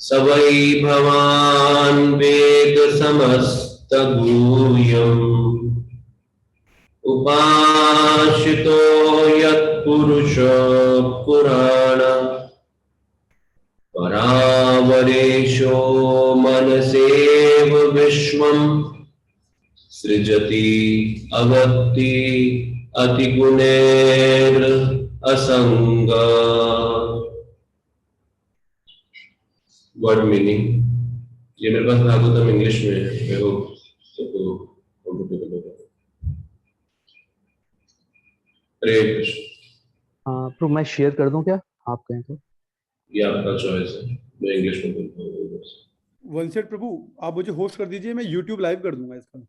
सवै भवान् वेद समस्तभूयम् उपासितो यत्पुरुष पुराण परावरेशो मनसेव विश्वम् सृजति अवत्ति अतिगुणैर असंग। वर्ड मीनिंग ये मेरे पास भागवतम इंग्लिश में है, मैं होप सबको कंफर्टेबल होगा। हरे कृष्ण। हाँ प्रभु, मैं शेयर कर दूं क्या, आप कहें तो? ये आपका चॉइस है, मैं इंग्लिश में बोलता हूँ। वन सेट प्रभु, आप मुझे होस्ट कर दीजिए, मैं यूट्यूब लाइव कर दूंगा इसका।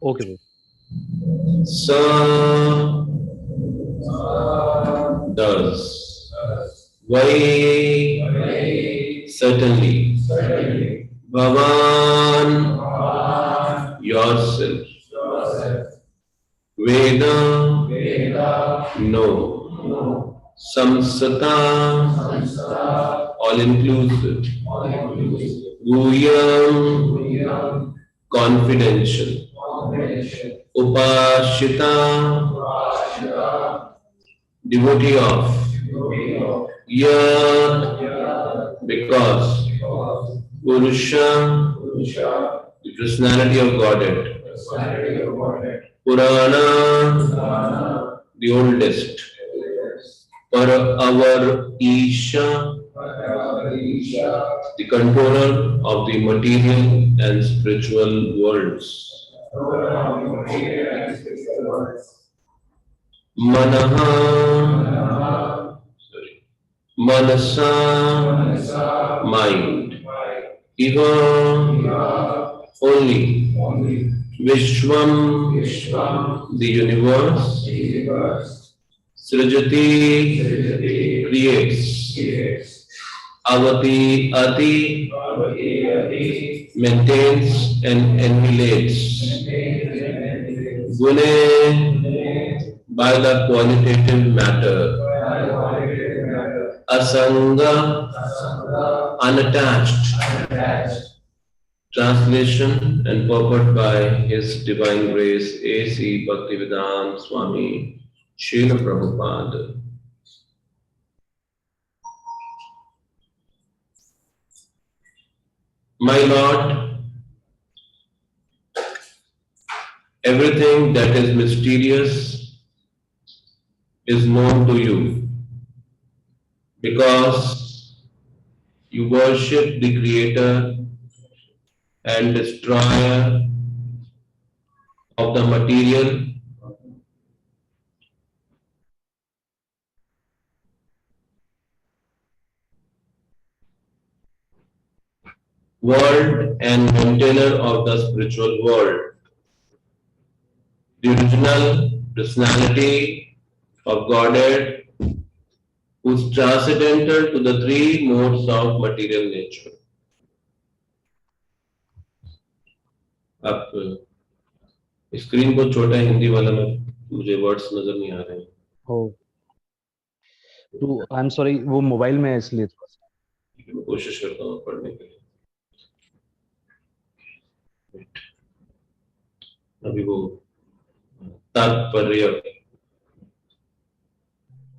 ओके प्रभु। स does why certainly Bhavan yourself Veda no Samsata all inclusive Guyam confidential Upashita devotee of Yat because Purusha the personality of Godhead Purana the oldest Para our Isha the controller of the material and spiritual worlds Manaha Manasa mind Iva only Vishwam the universe Srijati creates Avati Ati maintains and annihilates Gune by the qualitative matter Asanga unattached Translation and purport by His Divine Grace A.C. Bhaktivedanta Swami Srila Prabhupada. My Lord, everything that is mysterious is known to you because you worship the Creator and Destroyer of the material world and maintainer of the spiritual world. The original personality of Godhead who is transcendental to the three modes of material nature. आप screen को छोटा हिंदी वाला में मुझे words नजर नहीं आ रहे हैं। ओ तो आई एम सॉरी, वो मोबाइल में है इसलिए थोड़ा सा। मैं कोशिश करता हूँ पढ़ने के लिए। अभी वो तात्पर्य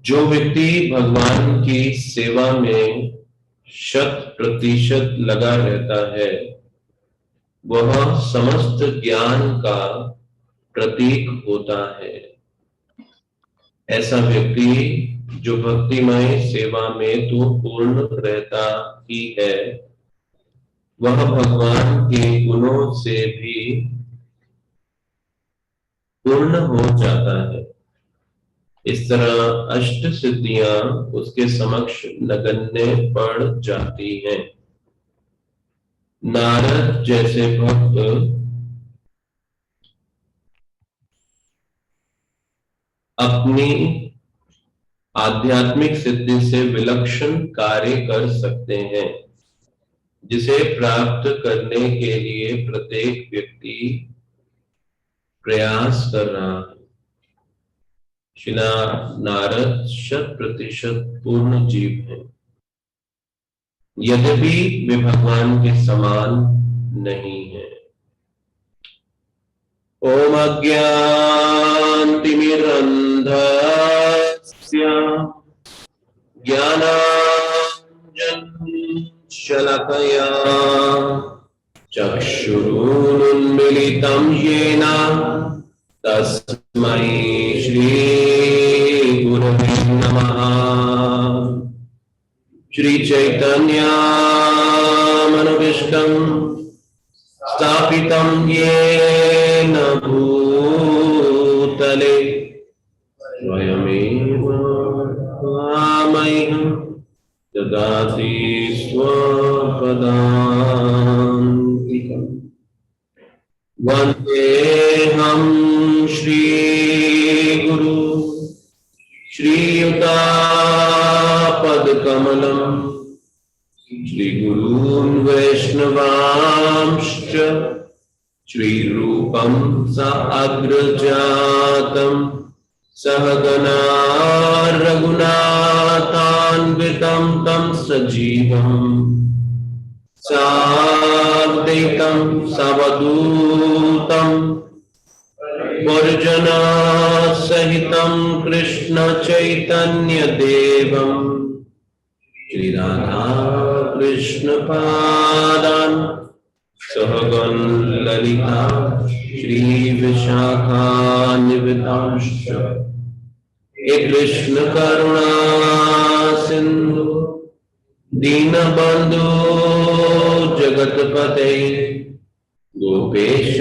जो व्यक्ति भगवान की सेवा में 100% लगा रहता है वह समस्त ज्ञान का प्रतीक होता है। ऐसा व्यक्ति जो भक्तिमय सेवा में तो पूर्ण रहता ही है वह भगवान के गुणों से भी पूर्ण हो जाता है। इस तरह अष्ट सिद्धियां उसके समक्ष नगण्य पड़ जाती हैं। नारद जैसे भक्त अपनी आध्यात्मिक सिद्धि से विलक्षण कार्य कर सकते हैं जिसे प्राप्त करने के लिए प्रत्येक व्यक्ति प्रयास कर रहा है। श्रीला नारद 100% पूर्ण जीव है। यद्यपि वे भगवान के समान नहीं है। ओम अज्ञानतिमिरन्धस्य ज्ञानाञ्जनशलाकया चक्षुरुन्मीलितं येन तस्मै श्री गुरवे नमः। श्री चैतन्यमनोभीष्टं स्थापितं येन भूतले स्वयमेव मह्यं ददाति स्वपदान्तिकम्। वन्देऽहं श्रीगुरु श्रीयुतापदकमलम् श्रीगुरून् वैष्णवांश्च श्रीरूपं साग्रजातं सहगना रघुनाथान्वितं तं सजीवम् साद्वैतं सावधूतं परिजनसहितं कृष्ण चैतन्य देवं श्री राधा कृष्ण पादान् सहगण ललिता श्री विशाखान्वितांश्च हे कृष्ण करुणा सिंधु दीनबंधु जगतपते गोपेश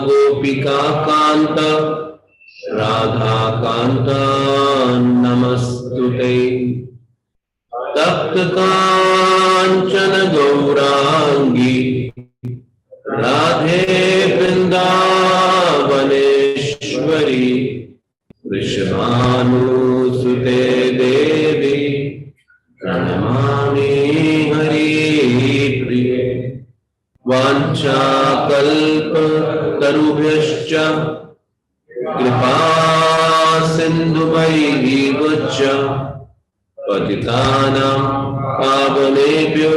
गोपिका कांत राधा कांत नमस्तुते। तप्त कांचन गौरांगी राधे वृंदावनेश्वरी वृषभानुसुते देवी प्रणमामि हरिप्रिये। वाञ्छाकल्पतरुभ्यश्च कृपा सिन्धुभैः च पतितानां पावनेभ्यो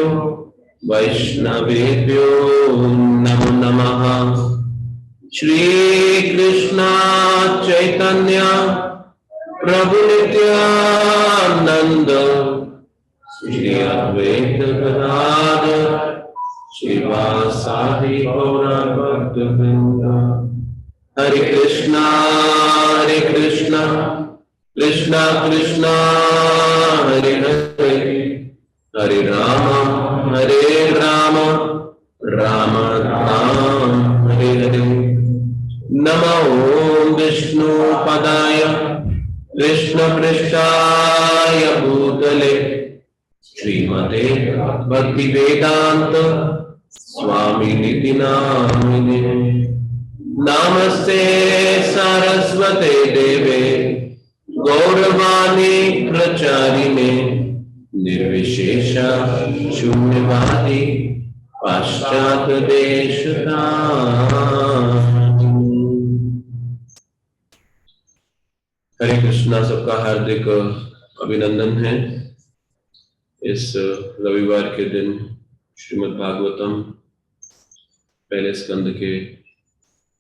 वैष्णवेभ्यो नमो नमः। श्री कृष्ण चैतन्य प्रभु नित्यानंद श्री अद्वैत गदाधर श्रीवासादि गौरभक्तवृंद। हरे कृष्णा कृष्णा कृष्णा हरे हरे हरे राम राम राम हरे हरे। नमो विष्णुपदाय कृष्णपृष्ठाय भूतले श्रीमते भक्तिवेदांत स्वामिनिति नामिने। नमस्ते सरस्वते देवे गौरवाणी प्रचारिणे निर्विशेष शून्यवादी पाश्चात्य देशतारिणी। हरे कृष्णा। सबका हार्दिक अभिनंदन है। इस रविवार के दिन श्रीमद् भागवतम पहले स्कंद के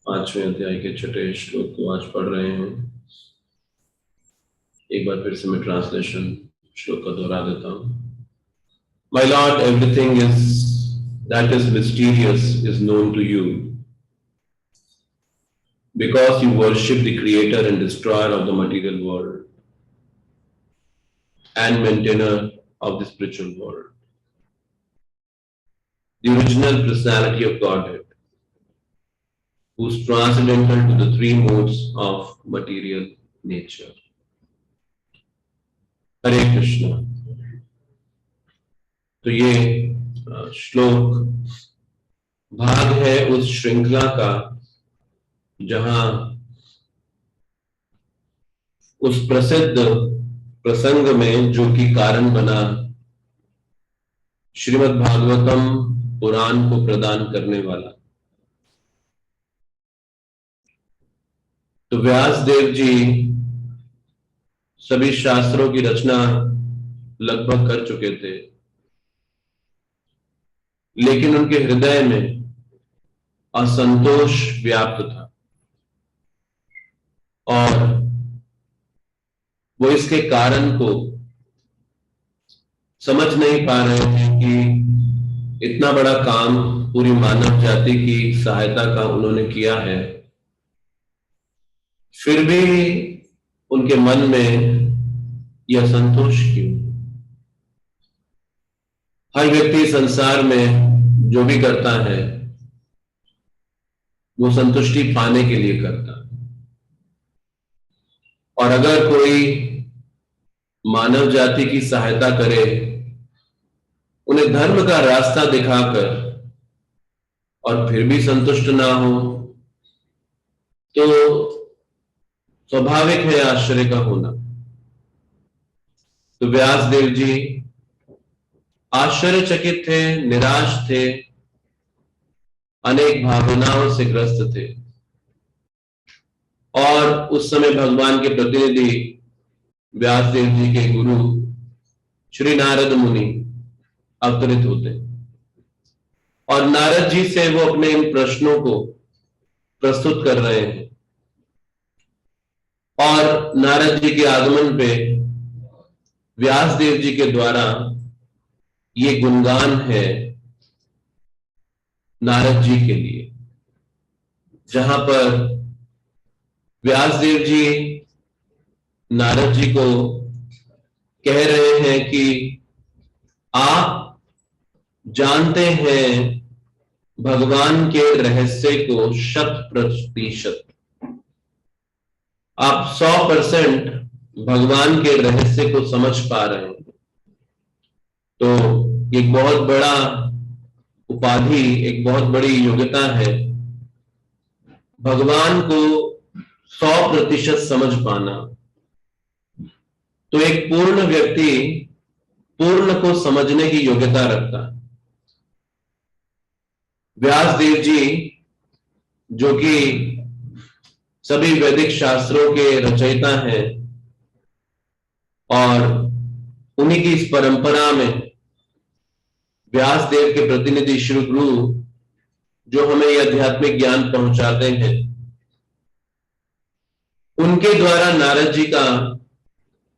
5वें अध्याय के 6ठे श्लोक को आज पढ़ रहे हैं। एक बार फिर से मैं ट्रांसलेशन श्लोक का दोहरा देता हूं। My Lord, everything that is mysterious is known to you, because you worship the creator and destroyer of the material world and maintainer of the spiritual world, the original personality of Godhead, who is transcendental to the three modes of material nature. हरे कृष्ण। तो ये श्लोक भाग है उस श्रृंखला का जहां उस प्रसिद्ध प्रसंग में जो कि कारण बना श्रीमद् भागवतम पुराण को प्रदान करने वाला। तो व्यास देव जी सभी शास्त्रों की रचना लगभग कर चुके थे लेकिन उनके हृदय में असंतोष व्याप्त था और वो इसके कारण को समझ नहीं पा रहे थे कि इतना बड़ा काम पूरी मानव जाति की सहायता का उन्होंने किया है, फिर भी उनके मन में यह संतोष क्यों? हर व्यक्ति संसार में जो भी करता है वो संतुष्टि पाने के लिए करता है, और अगर कोई मानव जाति की सहायता करे, उन्हें धर्म का रास्ता दिखाकर, और फिर भी संतुष्ट ना हो, तो स्वाभाविक है आश्चर्य का होना। तो व्यासदेव जी आश्चर्यचकित थे, निराश थे, अनेक भावनाओं से ग्रस्त थे, और उस समय भगवान के प्रतिनिधि व्यासदेव जी के गुरु श्री नारद मुनि अवतरित होते, और नारद जी से वो अपने इन प्रश्नों को प्रस्तुत कर रहे हैं। और नारद जी के आगमन पे व्यासदेव जी के द्वारा ये गुणगान है नारद जी के लिए, जहां पर व्यासदेव जी नारद जी को कह रहे हैं कि आप जानते हैं भगवान के रहस्य को 100%, आप 100% भगवान के रहस्य को समझ पा रहे हैं। तो एक बहुत बड़ा उपाधि, एक बहुत बड़ी योग्यता है भगवान को 100% समझ पाना। तो एक पूर्ण व्यक्ति पूर्ण को समझने की योग्यता रखता है। व्यासदेव जी जो कि सभी वैदिक शास्त्रों के रचयिता हैं, और उन्हीं की इस परंपरा में व्यासदेव के प्रतिनिधि श्री गुरु जो हमें यह आध्यात्मिक ज्ञान पहुंचाते हैं, उनके द्वारा नारद जी का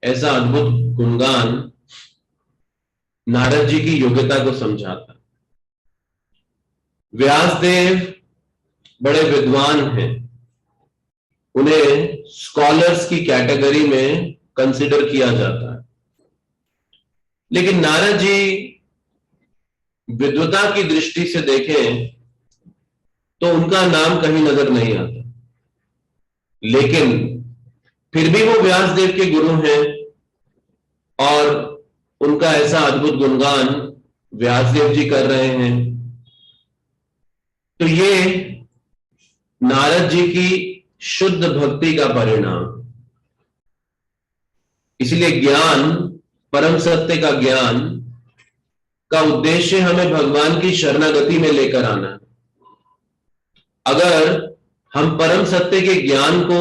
ऐसा अद्भुत गुणगान नारद जी की योग्यता को समझाता। व्यासदेव बड़े विद्वान हैं, उन्हें स्कॉलर्स की कैटेगरी में कंसिडर किया जाता है, लेकिन नारद जी विद्वता की दृष्टि से देखें तो उनका नाम कहीं नजर नहीं आता, लेकिन फिर भी वो व्यासदेव के गुरु हैं, और उनका ऐसा अद्भुत गुणगान व्यासदेव जी कर रहे हैं। तो ये नारद जी की शुद्ध भक्ति का परिणाम। इसलिए ज्ञान, परम सत्य का ज्ञान का उद्देश्य हमें भगवान की शरणागति में लेकर आना है। अगर हम परम सत्य के ज्ञान को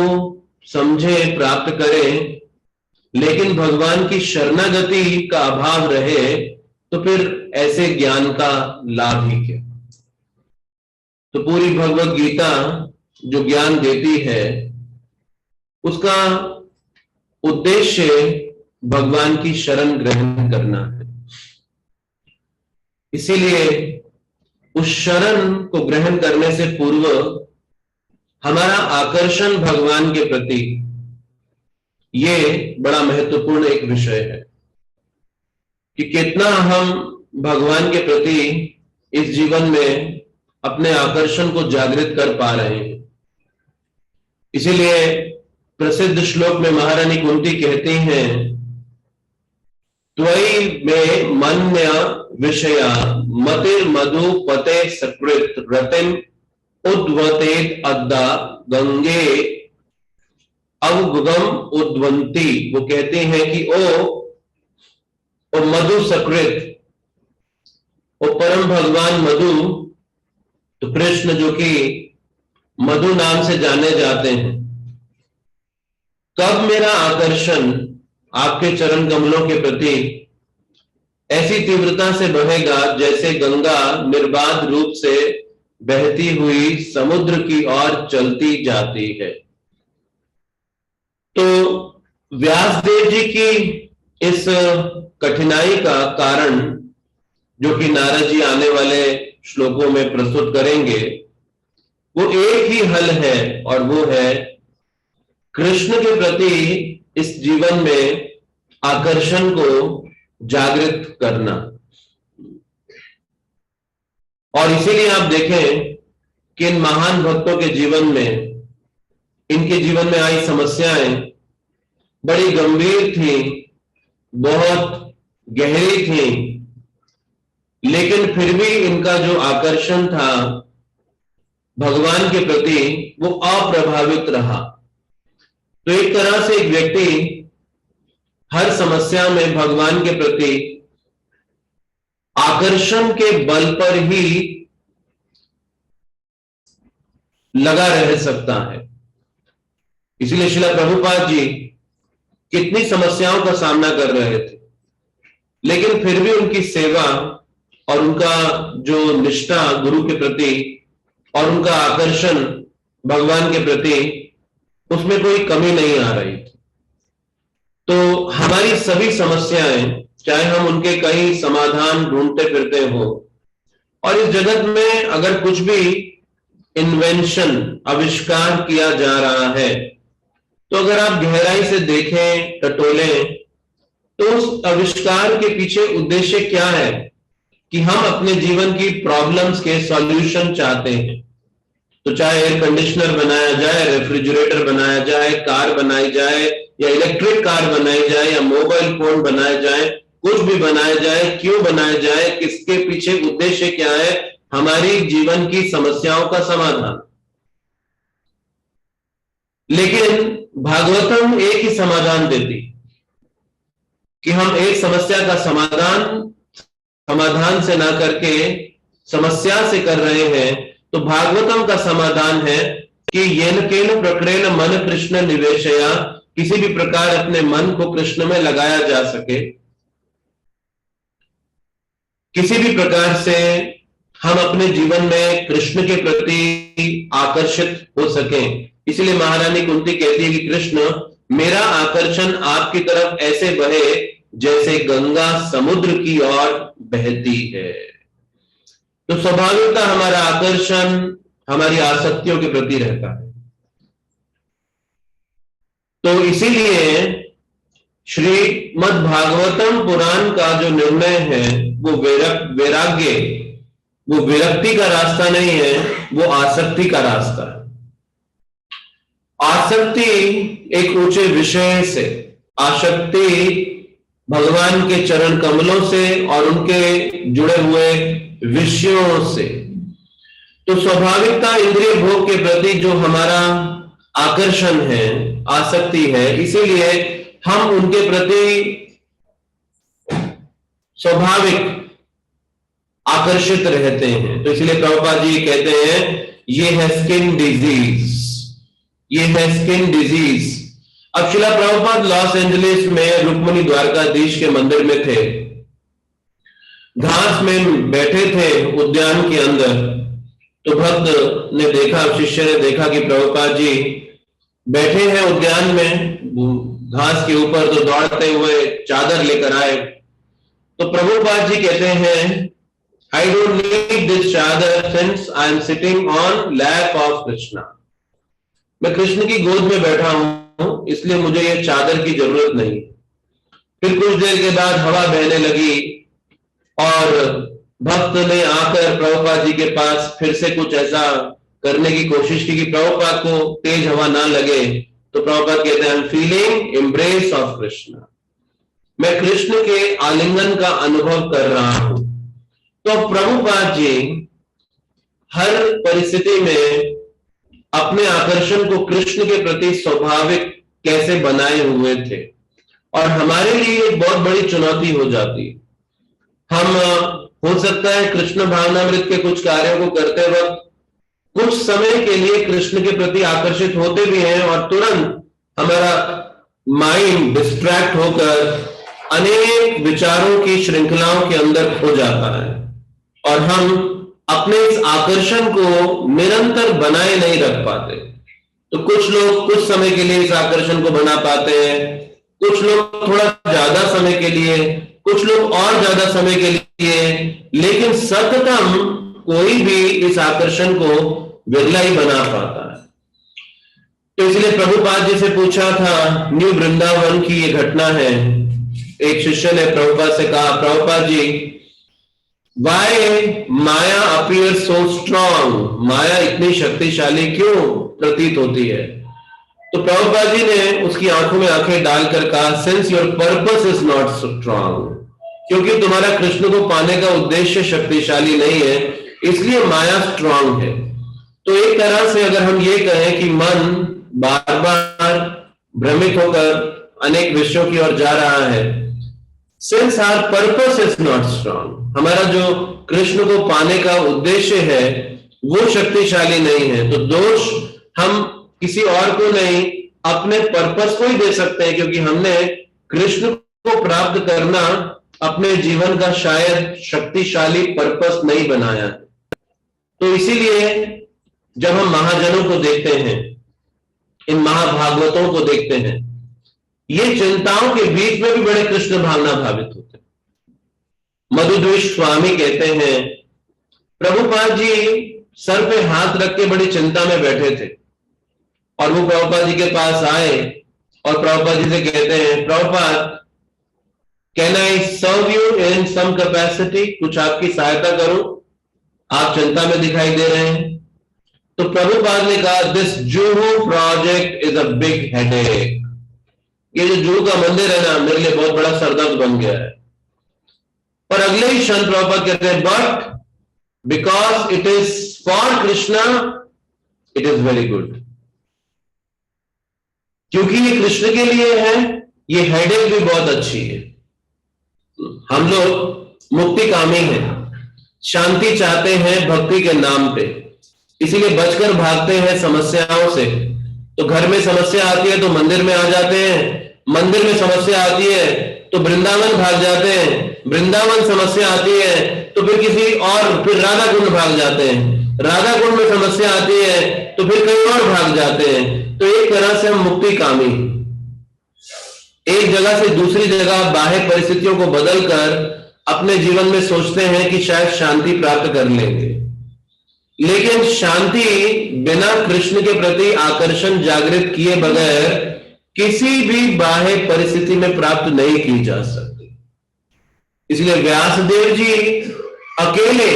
समझे, प्राप्त करें, लेकिन भगवान की शरणागति का अभाव रहे, तो फिर ऐसे ज्ञान का लाभ ही क्या? तो पूरी भगवत गीता जो ज्ञान देती है, उसका उद्देश्य भगवान की शरण ग्रहण करना है। इसीलिए उस शरण को ग्रहण करने से पूर्व हमारा आकर्षण भगवान के प्रति, ये बड़ा महत्वपूर्ण एक विषय है कि कितना हम भगवान के प्रति इस जीवन में अपने आकर्षण को जागृत कर पा रहे हैं। इसीलिए प्रसिद्ध श्लोक में महारानी कुंती कहती हैं, त्वयि में मन्य विषया मतिर मधु पते सकृत रतिम उद्वतेत अद्दा गंगे अवगम उद्वंती। वो कहते हैं कि ओ मधु सकृत, ओ परम भगवान मधु, तो कृष्ण जो कि मधु नाम से जाने जाते हैं, कब मेरा आकर्षण आपके चरण कमलों के प्रति ऐसी तीव्रता से बहेगा जैसे गंगा निर्बाध रूप से बहती हुई समुद्र की ओर चलती जाती है। तो व्यासदेव जी की इस कठिनाई का कारण, जो कि नारद जी आने वाले श्लोकों में प्रस्तुत करेंगे, वो एक ही हल है, और वो है कृष्ण के प्रति इस जीवन में आकर्षण को जागृत करना। और इसीलिए आप देखें कि इन महान भक्तों के जीवन में, इनके जीवन में आई समस्याएं बड़ी गंभीर थी, बहुत गहरी थी, लेकिन फिर भी इनका जो आकर्षण था भगवान के प्रति वो अप्रभावित रहा। तो एक तरह से एक व्यक्ति हर समस्या में भगवान के प्रति आकर्षण के बल पर ही लगा रह सकता है। इसलिए श्रील प्रभुपाद जी कितनी समस्याओं का सामना कर रहे थे, लेकिन फिर भी उनकी सेवा और उनका जो निष्ठा गुरु के प्रति और उनका आकर्षण भगवान के प्रति, उसमें कोई कमी नहीं आ रही थी। तो हमारी सभी समस्याएं, चाहे हम उनके कई समाधान ढूंढते फिरते हो, और इस जगत में अगर कुछ भी इन्वेंशन, आविष्कार किया जा रहा है, तो अगर आप गहराई से देखें, टटोलें, तो उस आविष्कार के पीछे उद्देश्य क्या है कि हम अपने जीवन की प्रॉब्लम्स के सॉल्यूशन चाहते हैं। तो चाहे एयर कंडीशनर बनाया जाए, रेफ्रिजरेटर बनाया जाए, कार बनाई जाए, या इलेक्ट्रिक कार बनाई जाए, या मोबाइल फोन बनाया जाए, कुछ भी बनाया जाए, क्यों बनाया जाए, किसके पीछे उद्देश्य क्या है? हमारी जीवन की समस्याओं का समाधान। लेकिन भागवतम एक ही समाधान देती कि हम एक समस्या का समाधान से ना करके समस्या से कर रहे हैं। तो भागवतम का समाधान है कि येन केन प्रकरेण मन कृष्ण निवेशया, किसी भी प्रकार अपने मन को कृष्ण में लगाया जा सके, किसी भी प्रकार से हम अपने जीवन में कृष्ण के प्रति आकर्षित हो सकें। इसलिए महारानी कुंती कहती है कि कृष्ण, मेरा आकर्षण आपकी तरफ ऐसे बहे जैसे गंगा समुद्र की ओर बहती है। तो स्वाभाविकता हमारा आकर्षण हमारी आसक्तियों के प्रति रहता है। तो इसीलिए श्रीमद् भागवतम पुराण का जो निर्णय है वो वैराग्य, वो विरक्ति का रास्ता नहीं है, वो आसक्ति का रास्ता है। आसक्ति एक ऊंचे विषय से, आसक्ति भगवान के चरण कमलों से और उनके जुड़े हुए विषयों से। तो स्वाभाविकता इंद्रिय भोग के प्रति जो हमारा आकर्षण है, आसक्ति है, इसीलिए हम उनके प्रति स्वाभाविक आकर्षित रहते हैं। तो इसलिए प्रभुपाद जी कहते हैं ये है स्किन डिजीज, ये है स्किन डिजीज। अब श्रील प्रभुपाद लॉस एंजलिस में रुक्मिणी द्वारकाधीश के मंदिर में थे, घास में बैठे थे उद्यान के अंदर। तो भक्त ने देखा, शिष्य ने देखा कि प्रभुपाद जी बैठे हैं उद्यान में घास के ऊपर, तो दौड़ते हुए चादर लेकर आए। तो प्रभुपाद जी कहते हैं, I don't need this चादर since I am sitting on lap of Krishna. मैं कृष्ण की गोद में बैठा हूं, इसलिए मुझे ये चादर की जरूरत नहीं। फिर कुछ देर के बाद हवा बहने लगी और भक्त ने आकर प्रभुपाद जी के पास फिर से कुछ ऐसा करने की कोशिश की कि प्रभुपाद को तेज हवा ना लगे। तो प्रभुपाद कहते हैं, I am feeling embrace of Krishna, मैं कृष्ण के आलिंगन का अनुभव कर रहा हूं। तो प्रभुपाद जी हर परिस्थिति में अपने आकर्षण को कृष्ण के प्रति स्वाभाविक कैसे बनाए हुए थे, और हमारे लिए एक बहुत बड़ी चुनौती हो जाती है। हम हो सकता है कृष्ण भावनामृत के कुछ कार्यों को करते वक्त कुछ समय के लिए कृष्ण के प्रति आकर्षित होते भी हैं, और तुरंत हमारा माइंड डिस्ट्रैक्ट होकर अनेक विचारों की श्रृंखलाओं के अंदर खो जाता है और हम अपने इस आकर्षण को निरंतर बनाए नहीं रख पाते। तो कुछ लोग कुछ समय के लिए इस आकर्षण को बना पाते हैं, कुछ लोग थोड़ा ज्यादा समय के लिए, कुछ लोग और ज्यादा समय के लिए, लेकिन सततम कोई भी इस आकर्षण को विरला ही बना पाता है। तो इसलिए प्रभुपाद जी से पूछा था, न्यू वृंदावन की ये घटना है। एक शिष्य ने प्रभुपाद से कहा, प्रभुपाद जी वाई माया अपीयर सो स्ट्रॉन्ग, माया इतनी शक्तिशाली क्यों प्रतीत होती है? तो प्रभुपाद जी ने उसकी आंखों में आंखें डालकर कहा, since your purpose is not strong, क्योंकि तुम्हारा कृष्ण को पाने का उद्देश्य शक्तिशाली नहीं है, इसलिए माया स्ट्रॉन्ग है। तो एक तरह से अगर हम ये कहें कि मन बार बार भ्रमित होकर अनेक विषयों की ओर जा रहा है, since our purpose is not strong, हमारा जो कृष्ण को पाने का उद्देश्य है वो शक्तिशाली नहीं है, तो दोष हम किसी और को नहीं, अपने पर्पस को ही दे सकते हैं, क्योंकि हमने कृष्ण को प्राप्त करना अपने जीवन का शायद शक्तिशाली पर्पस नहीं बनाया। तो इसीलिए जब हम महाजनों को देखते हैं, इन महाभागवतों को देखते हैं, ये चिंताओं के बीच में भी बड़े कृष्ण भावना भावित होते हैं। मधुद्वेष स्वामी कहते हैं, प्रभुपाद जी सर पे हाथ रख के बड़ी चिंता में बैठे थे और वो प्रभुपाद जी के पास आए और प्रभुपाद जी से कहते हैं, Prabhupada can I serve you in some capacity, कुछ आपकी सहायता करूं, आप चिंता में दिखाई दे रहे हैं। तो प्रभुपाद ने कहा, this Juhu project is a big headache, ये जो जुहू का मंदिर है ना, मेरे लिए बहुत बड़ा सरदर्द बन गया है। पर अगले ही क्षण प्रभुपाद कहते हैं, but because it is for Krishna it is very good, क्योंकि ये कृष्ण के लिए है, ये हेडेक भी बहुत अच्छी है। हम लोग मुक्ति कामी हैं, शांति चाहते हैं भक्ति के नाम पे, इसीलिए बचकर भागते हैं समस्याओं से। तो घर में समस्या आती है तो मंदिर में आ जाते हैं, मंदिर में समस्या आती है तो वृंदावन भाग जाते हैं, वृंदावन समस्या आती है तो फिर किसी और, फिर राधा कुंड भाग जाते हैं, राधा कुंड में समस्या आती है तो फिर कहीं और भाग जाते हैं। तो एक तरह से हम मुक्ति कामी, एक जगह से दूसरी जगह बाह्य परिस्थितियों को बदलकर अपने जीवन में सोचते हैं कि शायद शांति प्राप्त कर लेंगे, लेकिन शांति बिना कृष्ण के प्रति आकर्षण जागृत किए बगैर किसी भी बाह्य परिस्थिति में प्राप्त नहीं की जा सकती। इसलिए व्यासदेव जी अकेले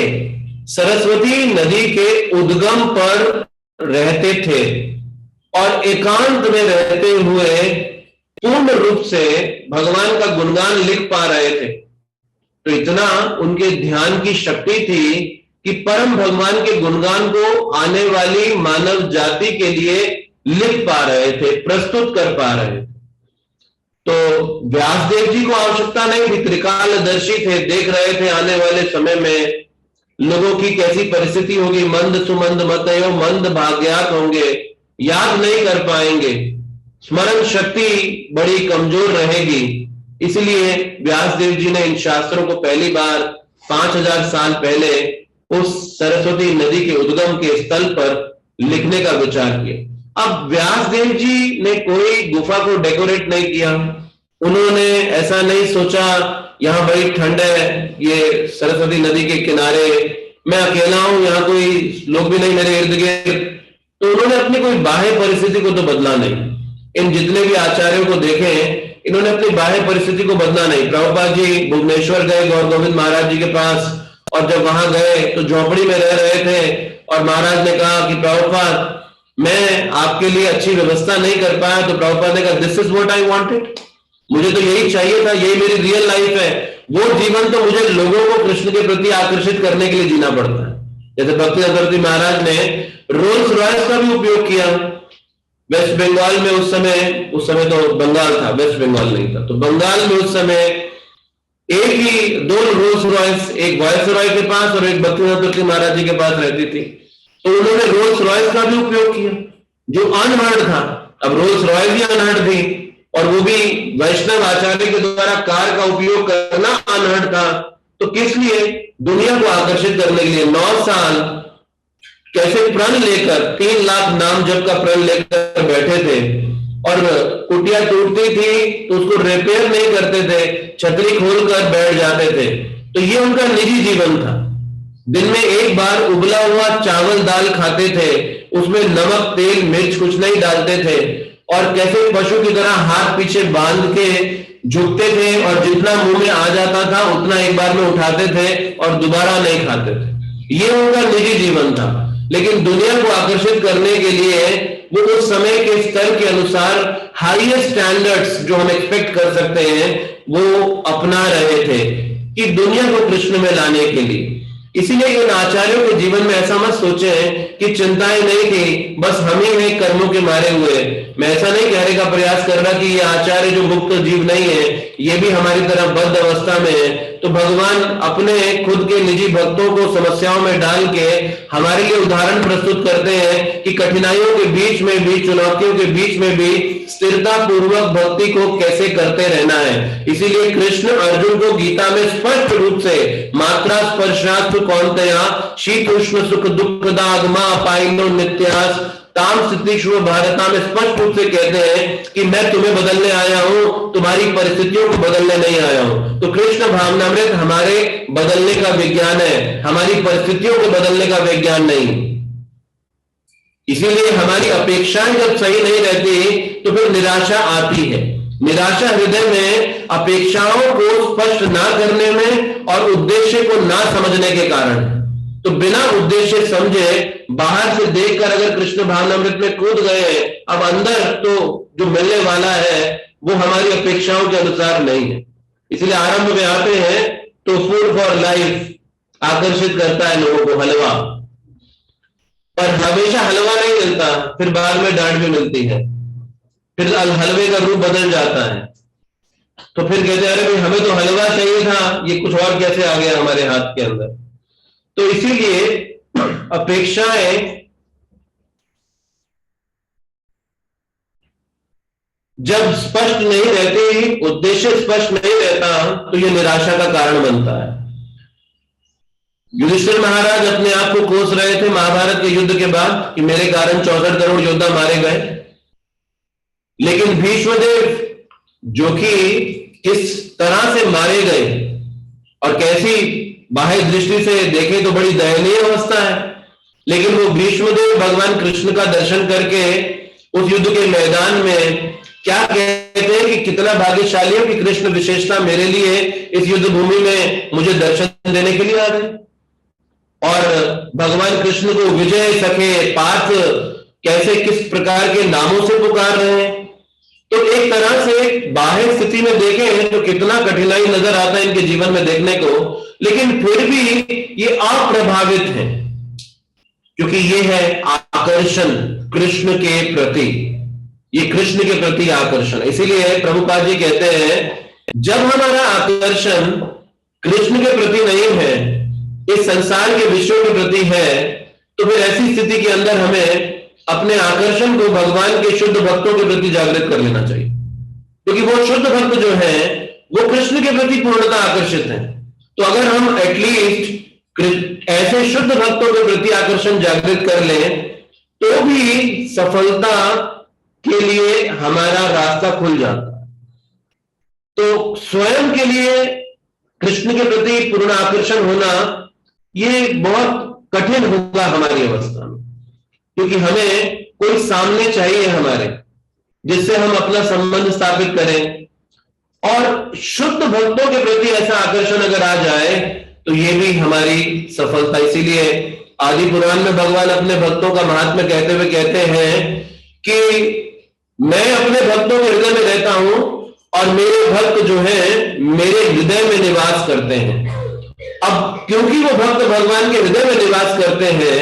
सरस्वती नदी के उद्गम पर रहते थे और एकांत में रहते हुए पूर्ण रूप से भगवान का गुणगान लिख पा रहे थे। तो इतना उनके ध्यान की शक्ति थी कि परम भगवान के गुणगान को आने वाली मानव जाति के लिए लिख पा रहे थे, प्रस्तुत कर पा रहे थे। तो व्यासदेव जी को आवश्यकता नहीं थी, त्रिकालदर्शी थे, देख रहे थे आने वाले समय में लोगों की कैसी परिस्थिति होगी, मंद सुमंद मतयो मंद भाग्यात होंगे, याद नहीं कर पाएंगे, स्मरण शक्ति बड़ी कमजोर रहेगी। इसलिए व्यासदेव जी ने इन शास्त्रों को पहली बार 5000 साल पहले उस सरस्वती नदी के उद्गम के स्थल पर लिखने का विचार किया। अब व्यासदेव जी ने कोई गुफा को डेकोरेट नहीं किया, उन्होंने ऐसा नहीं सोचा यहाँ बड़ी ठंड है, ये सरस्वती नदी के किनारे मैं अकेला हूं, यहाँ कोई लोग भी नहीं मेरे इर्द गिर्द, तो उन्होंने अपनी कोई बाह्य परिस्थिति को तो बदला नहीं। इन जितने भी आचार्यों को देखें, इन्होंने अपनी बाह्य परिस्थिति को बदला नहीं। प्रभुपाद जी भुवनेश्वर गए गौर गोविंद महाराज जी के पास, और जब वहां गए तो झोपड़ी में रह रहे थे और महाराज ने कहा कि प्रभुपाद मैं आपके लिए अच्छी व्यवस्था नहीं कर पाया। तो प्रभुपाद ने कहा, this is what I wanted, मुझे तो यही चाहिए था, यही मेरी रियल लाइफ है। वो जीवन तो मुझे लोगों को कृष्ण के प्रति आकर्षित करने के लिए जीना पड़ता है। जैसे भक्ति सरस्वती महाराज ने रोल्स रॉयस का भी उपयोग किया। वेस्ट बंगाल में उस समय तो बंगाल था, वेस्ट बंगाल नहीं था, तो बंगाल में उस समय एक ही 2 रोल्स रॉयस, एक वायसरॉय के पास और एक भक्ति सरस्वती महाराज जी के पास रहती थी। तो उन्होंने रोल्स रॉयस का भी उपयोग किया जो अनहर्ड था। अब रोल्स रॉयस भी अनहर्ड थी और वो भी वैष्णव आचार्य के द्वारा कार का उपयोग करना अनहद था, तो किस लिए? दुनिया को आकर्षित करने के लिए 9 साल कैसे प्रण लेकर 3 लाख नाम जप का प्रण लेकर बैठे थे, और कुटिया टूटती थी तो उसको रिपेयर नहीं करते थे, छतरी खोलकर बैठ जाते थे। तो ये उनका निजी जीवन था। दिन में एक बार उबला हुआ चावल दाल खाते थे, उसमें नमक तेल मिर्च कुछ नहीं डालते थे, और कैसे पशु की तरह हाथ पीछे बांध के झुकते थे, और जितना मुंह में आ जाता था उतना एक बार में उठाते थे और दोबारा नहीं खाते थे। ये उनका निजी जीवन था। लेकिन दुनिया को आकर्षित करने के लिए वो उस समय के स्तर के अनुसार हाईएस्ट स्टैंडर्ड्स जो हम एक्सपेक्ट कर सकते हैं वो अपना रहे थे कि दुनिया को कृष्ण में लाने के लिए। इसीलिए इन आचार्यों के जीवन में ऐसा मत सोचे कि चिंताएं नहीं थी, बस हम ही हैं कर्मों के मारे हुए। मैं ऐसा नहीं कहने का प्रयास कर रहा कि ये आचार्य जो मुक्त जीव नहीं है, ये भी हमारी तरह बद्ध अवस्था में है। तो भगवान अपने खुद के निजी भक्तों को समस्याओं में डाल के हमारे लिए उदाहरण प्रस्तुत करते हैं कि कठिनाइयों के बीच में भी, चुनौतियों के बीच में भी स्थिरता पूर्वक भक्ति को कैसे करते रहना है। इसीलिए कृष्ण अर्जुन को गीता में स्पष्ट रूप से मात्रा स्पर्शात् कौन्तेय शीत उष्ण सुख दुखदागमा पाइनो नित्यास ताम स्थितिषु भारता में स्पष्ट रूप से कहते हैं कि मैं तुम्हें बदलने आया हूं, तुम्हारी परिस्थितियों को बदलने नहीं आया हूं। तो कृष्ण भावनामृत हमारे बदलने का विज्ञान है, हमारी परिस्थितियों को बदलने का विज्ञान नहीं। इसीलिए हमारी अपेक्षाएं जब सही नहीं रहती तो फिर निराशा आती है। निराशा हृदय में अपेक्षाओं को स्पष्ट ना करने में और उद्देश्य को ना समझने के कारण। तो बिना उद्देश्य समझे बाहर से देखकर अगर कृष्ण भावनामृत में कूद गए, अब अंदर तो जो मिलने वाला है वो हमारी अपेक्षाओं के अनुसार नहीं है। इसलिए आरंभ में आते हैं तो फूड फॉर लाइफ आकर्षित करता है लोगों को, हलवा, पर हमेशा हलवा नहीं मिलता, फिर बाद में डांट भी मिलती है, फिर हलवे का रूप बदल जाता है। तो फिर कहते हैं अरे भाई हमें तो हलवा चाहिए था, ये कुछ और कैसे आ गया हमारे हाथ के अंदर। तो इसीलिए अपेक्षाएं जब स्पष्ट नहीं रहती, उद्देश्य स्पष्ट नहीं रहता, तो यह निराशा का कारण बनता है। युधिष्ठिर महाराज अपने आप को कोस रहे थे महाभारत के युद्ध के बाद कि मेरे कारण 64 करोड़ योद्धा मारे गए, लेकिन भीष्मदेव जो कि किस तरह से मारे गए और कैसी बाह्य दृष्टि से देखें तो बड़ी दयनीय अवस्था है, लेकिन वो भीष्मदेव भगवान कृष्ण का दर्शन करके उस युद्ध के मैदान में क्या कहते हैं कि कितना भाग्यशाली है कि कृष्ण विशेषता मेरे लिए इस युद्ध भूमि में मुझे दर्शन देने के लिए आ गए। और भगवान कृष्ण को विजय सखे पार्थ कैसे किस प्रकार के नामों से पुकार रहे हैं। तो एक तरह से बाह्य स्थिति में देखें तो कितना कठिनाई नजर आता है इनके जीवन में देखने को, लेकिन फिर भी ये अप्रभावित है क्योंकि ये है आकर्षण कृष्ण के प्रति, ये कृष्ण के प्रति आकर्षण। इसीलिए प्रभुपाद जी कहते हैं जब हमारा आकर्षण कृष्ण के प्रति नहीं है, इस संसार के विषयों के प्रति है, तो फिर ऐसी स्थिति के अंदर हमें अपने आकर्षण को भगवान के शुद्ध भक्तों के प्रति जागृत कर लेना चाहिए, क्योंकि वो शुद्ध भक्त जो है वो कृष्ण के प्रति पूर्णतः आकर्षित है। तो अगर हम एटलीस्ट ऐसे शुद्ध भक्तों के प्रति आकर्षण जागृत कर लें तो भी सफलता के लिए हमारा रास्ता खुल जाता है। तो स्वयं के लिए कृष्ण के प्रति पूर्ण आकर्षण होना ये बहुत कठिन होगा हमारी अवस्था में, क्योंकि हमें कोई सामने चाहिए हमारे जिससे हम अपना संबंध स्थापित करें। और शुद्ध भक्तों के प्रति ऐसा आकर्षण अगर आ जाए तो ये भी हमारी सफलता। इसीलिए आदि पुराण में भगवान अपने भक्तों का महात्म्य कहते हुए कहते हैं कि मैं अपने भक्तों के हृदय में रहता हूं और मेरे भक्त जो हैं मेरे हृदय में निवास करते हैं। अब क्योंकि वो भक्त भगवान के हृदय में निवास करते हैं,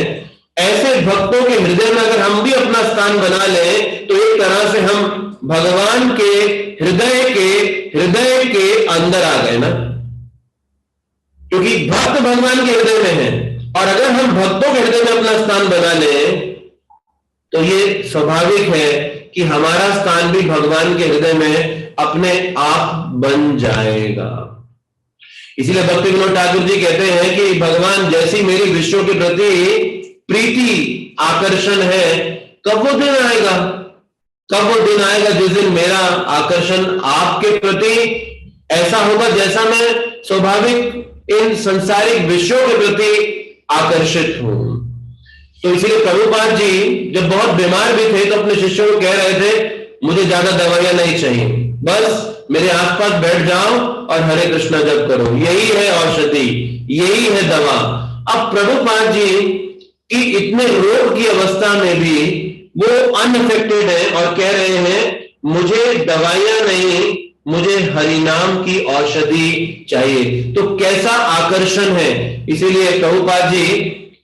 ऐसे भक्तों के हृदय में अगर हम भी अपना स्थान बना लें तो एक तरह से हम भगवान के हृदय के अंदर आ गए ना, क्योंकि भक्त भगवान के हृदय में है। और अगर हम भक्तों के हृदय में अपना स्थान बना लें तो ये स्वाभाविक है कि हमारा स्थान भी भगवान के हृदय में अपने आप बन जाएगा। इसीलिए भक्ति विनोद ठाकुर जी कहते हैं कि भगवान जैसी मेरी विश्व के प्रति प्रीति आकर्षण है, कब वो दिन आएगा, कब वो दिन आएगा जिस दिन मेरा आकर्षण आपके प्रति ऐसा होगा जैसा मैं स्वाभाविक इन संसारिक विषयों के प्रति आकर्षित हूं। तो इसीलिए प्रभुपाद जी जब बहुत बीमार भी थे तो अपने शिष्यों को कह रहे थे मुझे ज्यादा दवाइयां नहीं चाहिए, बस मेरे आसपास बैठ जाओ और हरे कृष्णा जप करो, यही है औषधि, यही है दवा। अब प्रभुपाद जी की इतने रोग की अवस्था में भी वो अनअफेक्टेड है और कह रहे हैं मुझे दवाइयां नहीं, मुझे हरिनाम की औषधि चाहिए। तो कैसा आकर्षण है। इसीलिए प्रभुपाद जी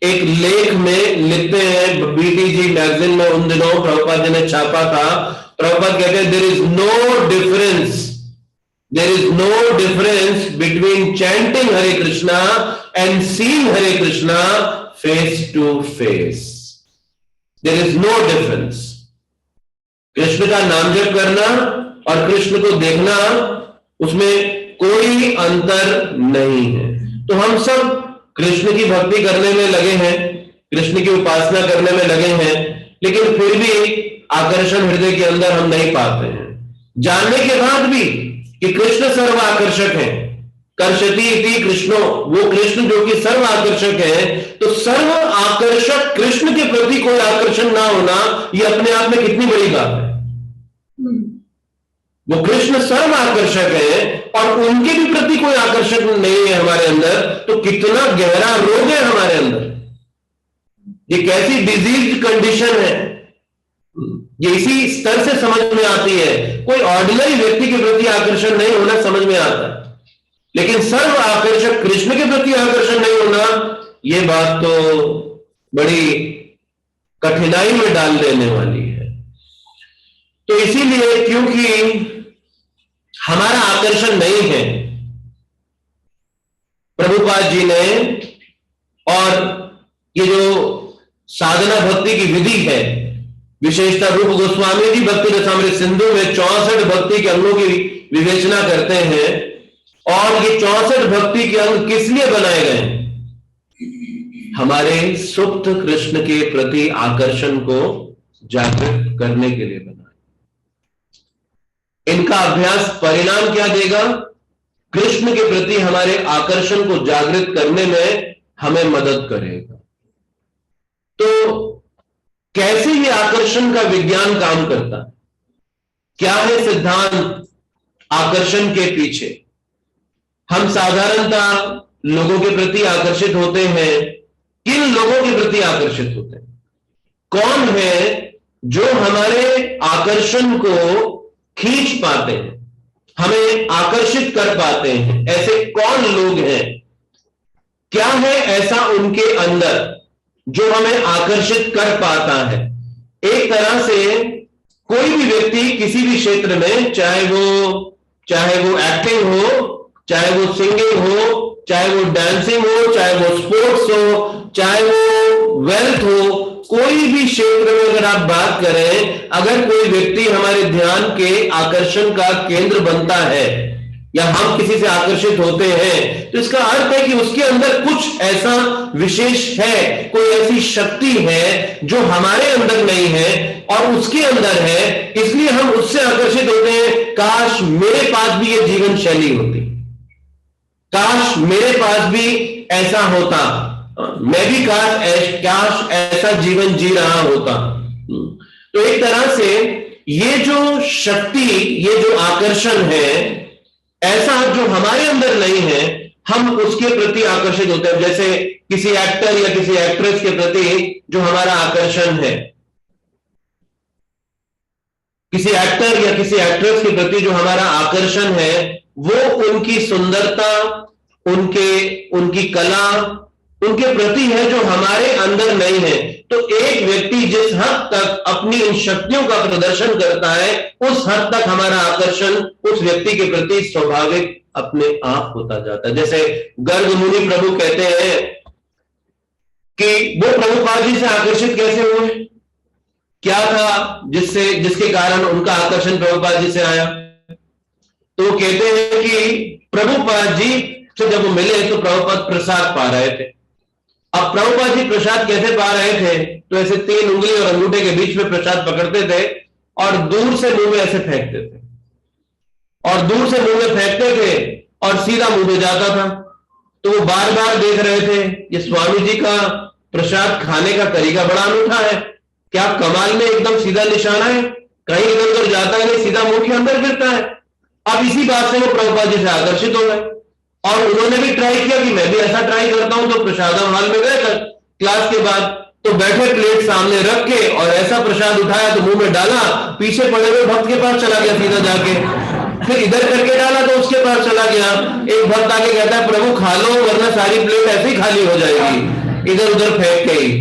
एक लेख में लिखते हैं, बीटीजी मैगजीन में उन दिनों प्रभुपाद जी ने छापा था। प्रभुपाद कहते हैं there is no difference between chanting Hare Krishna and seeing Hare Krishna face to face. There is no difference. Krishna का नाम जप करना और कृष्ण को देखना, उसमें कोई अंतर नहीं है। तो हम सब कृष्ण की भक्ति करने में लगे हैं, कृष्ण की उपासना करने में लगे हैं, लेकिन फिर भी आकर्षण हृदय के अंदर हम नहीं पाते हैं। जानने के बाद भी कि कृष्ण सर्व आकर्षक है, कर्षति इति कृष्णो, वो कृष्ण जो कि सर्व आकर्षक है, तो सर्व आकर्षक कृष्ण के प्रति कोई आकर्षण ना होना ये अपने आप में कितनी बड़ी बात है। वो कृष्ण सर्व आकर्षक है और उनके भी प्रति कोई आकर्षण नहीं है हमारे अंदर, तो कितना गहरा रोग है हमारे अंदर, ये कैसी डिजीज कंडीशन है, ये इसी स्तर से समझ में आती है। कोई ऑर्डिनरी व्यक्ति के प्रति आकर्षण नहीं होना समझ में आता है, लेकिन सर्व आकर्षक कृष्ण के प्रति आकर्षण नहीं होना, ये बात तो बड़ी कठिनाई में डाल देने वाली है। तो इसीलिए क्योंकि हमारा आकर्षण नहीं है, प्रभुपाद जी ने, और ये जो साधना भक्ति की विधि है, विशेषता रूप गोस्वामी जी भक्ति रसामृत सिंधु में 64 भक्ति के अंगों की विवेचना करते हैं। और ये 64 भक्ति के अंग किस लिए बनाए गए? हमारे सुप्त कृष्ण के प्रति आकर्षण को जागृत करने के लिए बनाए। इनका अभ्यास परिणाम क्या देगा? कृष्ण के प्रति हमारे आकर्षण को जागृत करने में हमें मदद करेगा। तो कैसे ये आकर्षण का विज्ञान काम करता है? क्या है सिद्धांत आकर्षण के पीछे? हम साधारणतः लोगों के प्रति आकर्षित होते हैं। किन लोगों के प्रति आकर्षित होते हैं? कौन है जो हमारे आकर्षण को खींच पाते हैं, हमें आकर्षित कर पाते हैं? ऐसे कौन लोग हैं? क्या है ऐसा उनके अंदर जो हमें आकर्षित कर पाता है? एक तरह से कोई भी व्यक्ति किसी भी क्षेत्र में, चाहे वो एक्टिंग हो, चाहे वो सिंगिंग हो, चाहे वो डांसिंग हो, चाहे वो स्पोर्ट्स हो, चाहे वो वेल्थ हो, कोई भी क्षेत्र में अगर आप बात करें, अगर कोई व्यक्ति हमारे ध्यान के आकर्षण का केंद्र बनता है या हम किसी से आकर्षित होते हैं, तो इसका अर्थ है कि उसके अंदर कुछ ऐसा विशेष है, कोई ऐसी शक्ति है जो हमारे अंदर नहीं है और उसके अंदर है, इसलिए हम उससे आकर्षित होते हैं। काश मेरे पास भी ये जीवन शैली होती, काश मेरे पास भी ऐसा होता, मैं भी काश ऐसा जीवन जी रहा होता। तो एक तरह से ये जो शक्ति, ये जो आकर्षण है, ऐसा जो हमारे अंदर नहीं है, हम उसके प्रति आकर्षित होते हैं। जैसे किसी एक्टर या किसी एक्ट्रेस के प्रति जो हमारा आकर्षण है, किसी एक्टर या किसी एक्ट्रेस के प्रति जो हमारा आकर्षण है, वो उनकी सुंदरता, उनकी कला, उनके प्रति है जो हमारे अंदर नहीं है। तो एक व्यक्ति जिस हद तक अपनी इन शक्तियों का प्रदर्शन करता है, उस हद तक हमारा आकर्षण उस व्यक्ति के प्रति स्वाभाविक अपने आप होता जाता है। जैसे गर्ग मुनि प्रभु कहते हैं कि वो प्रभुपाद जी से आकर्षित कैसे हुए? क्या था जिसके कारण उनका आकर्षण प्रभुपाद जी से आया? तो वो कहते हैं कि प्रभुपाद जी से जब वो मिले तो प्रभुपाद प्रसाद पा रहे थे। अब प्रभुपाद जी प्रसाद कैसे पा रहे थे? तो ऐसे 3 उंगली और अंगूठे के बीच में प्रसाद पकड़ते थे और दूर से मुंह में ऐसे फेंकते थे, और दूर से मुंह में फेंकते थे और सीधा मुंह में जाता था। तो वो बार बार देख रहे थे ये स्वामी जी का प्रसाद खाने का तरीका बड़ा अनूठा है, क्या कमाल में एकदम सीधा निशाना है, कहीं इधर उधर जाता है नहीं, सीधा मुंह के अंदर गिरता है। अब इसी बात से वो प्रभुपाद जी से आकर्षित हो गए और उन्होंने भी ट्राई किया कि मैं भी ऐसा ट्राई करता हूं। तो प्रसादम हॉल में गए क्लास के बाद, तो बैठे प्लेट सामने रख के और ऐसा प्रसाद उठाया तो मुंह में डाला, पीछे पड़े हुए भक्त के पास चला गया सीधा जाके, फिर इधर करके डाला तो उसके पास चला गया। एक भक्त आके कहता है प्रभु खा लो वरना सारी प्लेट ऐसे ही खाली हो जाएगी, इधर उधर फेंक के ही।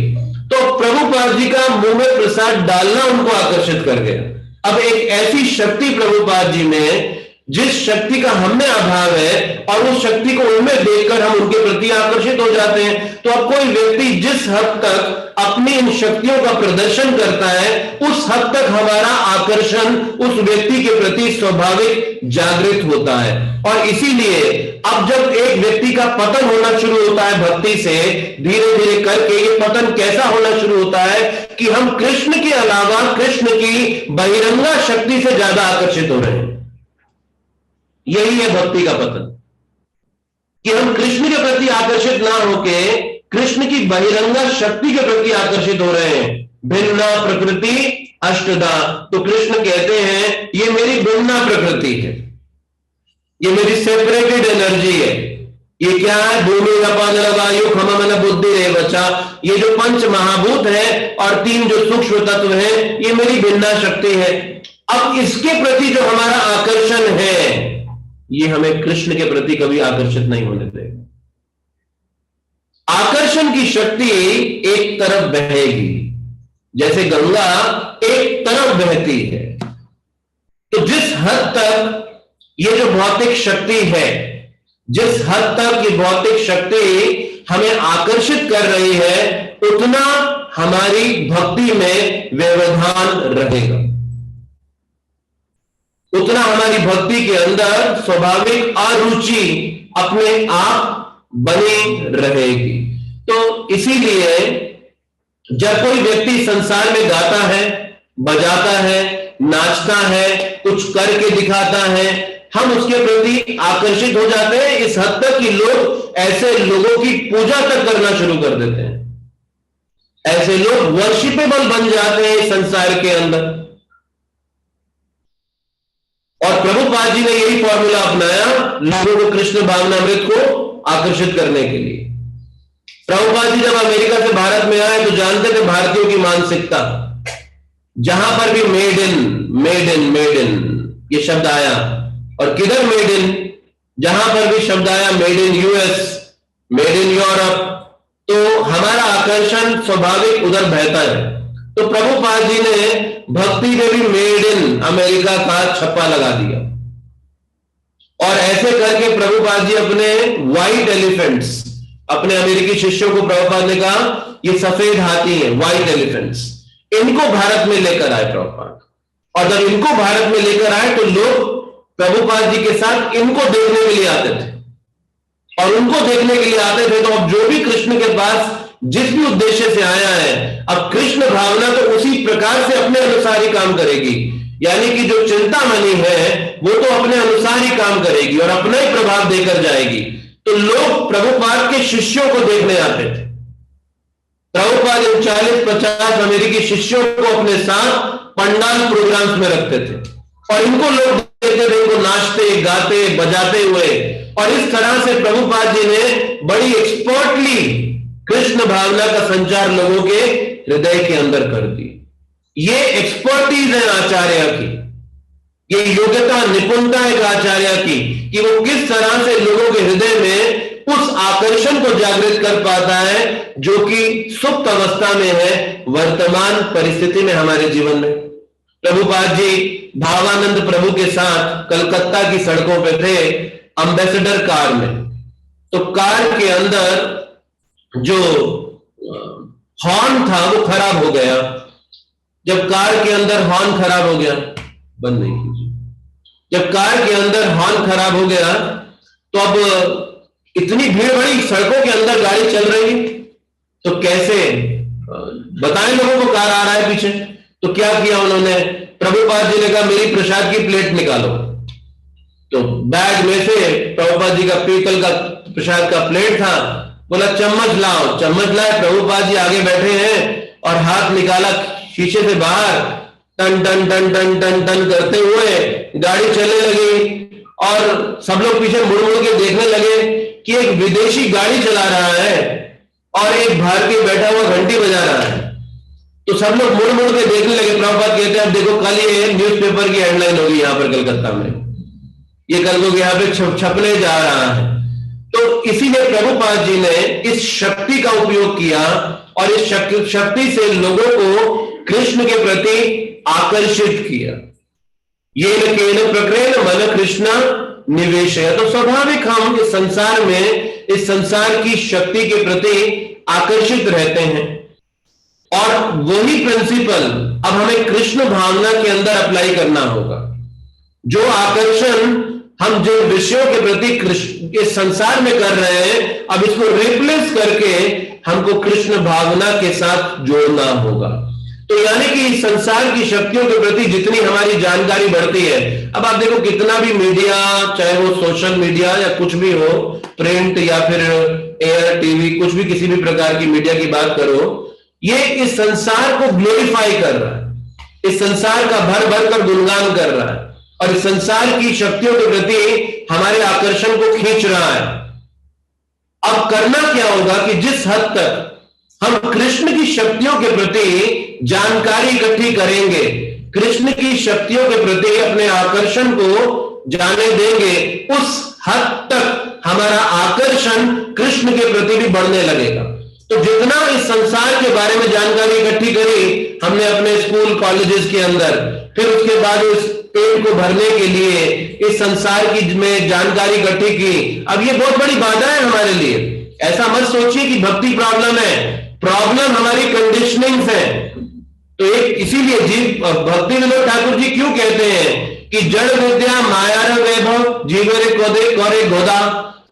तो प्रभुपाद जी का मुंह में प्रसाद डालना उनको आकर्षित कर गया। अब एक ऐसी शक्ति प्रभुपाद जी में जिस शक्ति का हमें अभाव है और उस शक्ति को उनमें देखकर हम उनके प्रति आकर्षित हो जाते हैं। तो अब कोई व्यक्ति जिस हद तक अपनी इन शक्तियों का प्रदर्शन करता है उस हद तक हमारा आकर्षण उस व्यक्ति के प्रति स्वाभाविक जागृत होता है। और इसीलिए अब जब एक व्यक्ति का पतन होना शुरू होता है भक्ति से धीरे धीरे करके, ये पतन कैसा होना शुरू होता है कि हम कृष्ण के अलावा कृष्ण की बहिरंगा शक्ति से ज्यादा आकर्षित हो रहे हैं। यही है भक्ति का पतन, कि हम कृष्ण के प्रति आकर्षित ना होके कृष्ण की बहिरंगा शक्ति के प्रति आकर्षित हो रहे हैं। भिन्ना प्रकृति अष्टदा, तो कृष्ण कहते हैं ये मेरी भिन्ना प्रकृति है, ये मेरी सेपरेटेड एनर्जी है। ये क्या है? भूमि वायु खम मन बुद्धि रे बचा, ये जो 5 महाभूत है और 3 जो सूक्ष्म तत्व है ये मेरी भिन्ना शक्ति है। अब इसके प्रति जो हमारा आकर्षण है ये हमें कृष्ण के प्रति कभी आकर्षित नहीं होने देगा। आकर्षण की शक्ति एक तरफ बहेगी, जैसे गंगा एक तरफ बहती है। तो जिस हद तक ये जो भौतिक शक्ति है, जिस हद तक ये भौतिक शक्ति हमें आकर्षित कर रही है उतना हमारी भक्ति में व्यवधान रहेगा, उतना हमारी भक्ति के अंदर स्वाभाविक अरुचि अपने आप बनी रहेगी। तो इसीलिए जब कोई व्यक्ति संसार में गाता है, बजाता है, नाचता है, कुछ करके दिखाता है, हम उसके प्रति आकर्षित हो जाते हैं इस हद तक कि लोग ऐसे लोगों की पूजा तक करना शुरू कर देते हैं। ऐसे लोग वर्शिपेबल बन जाते हैं संसार के अंदर। और प्रभुपाद जी ने यही फॉर्मूला अपनाया लोगों को कृष्ण भावनामृत को आकर्षित करने के लिए। प्रभुपाद जी जब अमेरिका से भारत में आए तो जानते थे भारतीयों की मानसिकता, जहां पर भी मेड इन ये शब्द आया, और किधर मेड इन, जहां पर भी शब्द आया made in US, made in Europe, तो हमारा आकर्षण स्वाभाविक उधर बहता है। तो प्रभुपाद जी ने भक्ति में भी मेड इन अमेरिका का छप्पा लगा दिया, और ऐसे करके प्रभुपाद जी अपने व्हाइट एलिफेंट्स, अपने अमेरिकी शिष्यों को प्रभुपाद ने कहा ये सफेद हाथी है, व्हाइट एलिफेंट्स, इनको भारत में लेकर आए प्रभुपाद। और जब इनको भारत में लेकर आए तो लोग प्रभुपाद जी के साथ इनको देखने के लिए आते थे, और उनको देखने के लिए आते थे। तो अब जो भी कृष्ण के पास जिस भी उद्देश्य से आया है, अब कृष्ण भावना तो उसी प्रकार से अपने अनुसार ही काम करेगी, यानी कि जो चिंतामणि है वो तो अपने अनुसार ही काम करेगी और अपना ही प्रभाव देकर जाएगी। तो लोग प्रभुपाद के शिष्यों को देखने आते थे। प्रभुपाद 40-50 अमेरिकी शिष्यों को अपने साथ पंडाल प्रोग्राम्स में रखते थे, और इनको लोग देखते थे, इनको नाचते गाते बजाते हुए। और इस तरह से प्रभुपाद जी ने बड़ी एक्सपर्टली कृष्ण भावना का संचार लोगों के हृदय के अंदर कर दी। ये एक्सपर्टीज है आचार्य की, ये योग्यता निपुणता है आचार्य की, कि वो किस तरह से लोगों के हृदय में उस आकर्षण को जागृत कर पाता है जो कि सुप्त अवस्था में है वर्तमान परिस्थिति में हमारे जीवन में। प्रभुपाद जी भावानंद प्रभु के साथ कलकत्ता की सड़कों पे थे, एम्बेसडर कार में। तो कार के अंदर जो हॉर्न था वो खराब हो गया। जब कार के अंदर हॉर्न खराब हो गया, बंद नहीं कीजिए, जब कार के अंदर हॉर्न खराब हो गया तो अब इतनी भीड़ भरी सड़कों के अंदर गाड़ी चल रही, तो कैसे बताएं लोगों को कार आ रहा है पीछे। तो क्या किया उन्होंने, प्रभुपाद जी ने कहा मेरी प्रसाद की प्लेट निकालो। तो बैग में से प्रभुपाद जी का पीतल का प्रसाद का प्लेट था, बोला चम्मच लाओ, चम्मच लाए, प्रभुपाद जी आगे बैठे हैं और हाथ निकाला शीशे से बाहर, टन टन टन टन टन टन करते हुए गाड़ी चलने लगी और सब लोग पीछे मुड़ मुड़ के देखने लगे कि एक विदेशी गाड़ी चला रहा है और एक भारतीय बैठा हुआ घंटी बजा रहा है। तो सब लोग मुड़ मुड़ के देखने लगे। प्रभुपाद कहते हैं अब देखो कल ये न्यूज़पेपर की हेडलाइन होगी यहाँ पर कलकत्ता में, ये कल को यहाँ पे छपने जा रहा है। तो इसीलिए प्रभुपाद जी ने इस शक्ति का उपयोग किया और इस शक्ति से लोगों को कृष्ण के प्रति आकर्षित किया। ये प्रकृण मन कृष्ण निवेश है। तो स्वाभाविक हम इस संसार में, इस संसार की शक्ति के प्रति आकर्षित रहते हैं और वही प्रिंसिपल अब हमें कृष्ण भावना के अंदर अप्लाई करना होगा। जो आकर्षण हम जिन विषयों के प्रति कृष्ण इस संसार में कर रहे हैं, अब इसको रिप्लेस करके हमको कृष्ण भावना के साथ जोड़ना होगा। तो यानी कि इस संसार की शक्तियों के प्रति जितनी हमारी जानकारी बढ़ती है, अब आप देखो कितना भी मीडिया, चाहे वो सोशल मीडिया या कुछ भी हो, प्रिंट या फिर एयर टीवी, कुछ भी किसी भी प्रकार की मीडिया की बात करो, ये इस संसार को ग्लोरीफाई कर रहा है, इस संसार का भर भर कर गुणगान कर रहा है और इस संसार की शक्तियों के प्रति हमारे आकर्षण को खींच रहा है। अब करना क्या होगा कि जिस हद तक हम कृष्ण की शक्तियों के प्रति जानकारी इकट्ठी करेंगे, कृष्ण की शक्तियों के प्रति अपने आकर्षण को जाने देंगे, उस हद तक हमारा आकर्षण कृष्ण के प्रति भी बढ़ने लगेगा। तो जितना इस संसार के बारे में जानकारी इकट्ठी करी हमने अपने स्कूल कॉलेजेस के अंदर, फिर उसके बाद इस पेट को भरने के लिए इस संसार की में जानकारी इकट्ठी की, अब ये बहुत बड़ी बाधा है हमारे लिए। ऐसा मत सोचिए कि भक्ति प्रॉब्लम है, प्रॉब्लम हमारी कंडीशनिंग्स है। तो एक इसीलिए जीव भक्ति विनोद ठाकुर जी क्यों कहते हैं कि जड़ विद्या माया वैभव जीवरे कोदे करे गोदा,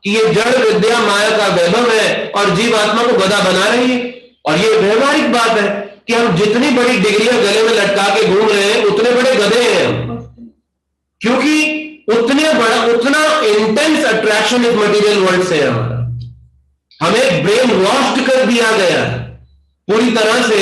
कि ये जड़ विद्या माया का वैभव है और जीव आत्मा को गधा बना रही है। और ये व्यवहारिक बात है कि हम जितनी बड़ी डिग्रियां गले में लटका के घूम रहे हैं उतने बड़े गधे हैं हम, क्योंकि उतना इंटेंस अट्रैक्शन इस मटेरियल वर्ल्ड से है हमारा। हमें ब्रेन वॉश्ड कर दिया गया है, पूरी तरह से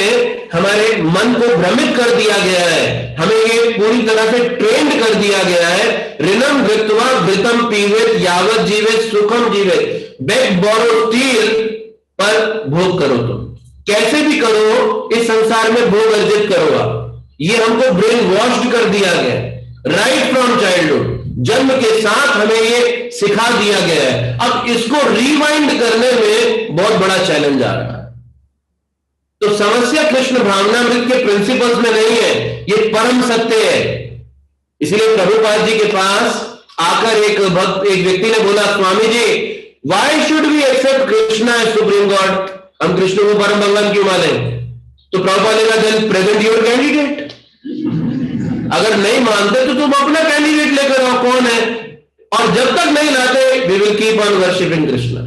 हमारे मन को भ्रमित कर दिया गया है, हमें ये पूरी तरह से ट्रेंड कर दिया गया है। ऋणम वृत्वा वृतम पीवेत यावत जीवेत सुखम जीवेत, बेग बोरो स्टील पर भोग करो, तुम कैसे भी करो इस संसार में भोग अर्जित करो आप। ये हमको ब्रेन वॉश्ड कर दिया गया राइट फ्रॉम चाइल्डहुड, जन्म के साथ हमें ये सिखा दिया गया है। अब इसको रिवाइंड करने में बहुत बड़ा चैलेंज आ रहा है। तो समस्या कृष्ण भावनामृत के प्रिंसिपल्स में नहीं है, ये परम सत्य है। इसलिए प्रभुपाद जी के पास आकर एक व्यक्ति ने बोला, Swami ji why should we accept Krishna as supreme God, हम कृष्ण को परम भगवान क्यों माने? तो प्रभुपाद ने कहा देन प्रेजेंट योर कैंडिडेट, अगर नहीं मानते तो तुम अपना कैंडिडेट लेकर आओ, कौन है? और जब तक नहीं लाते we will keep on worshipping Krishna.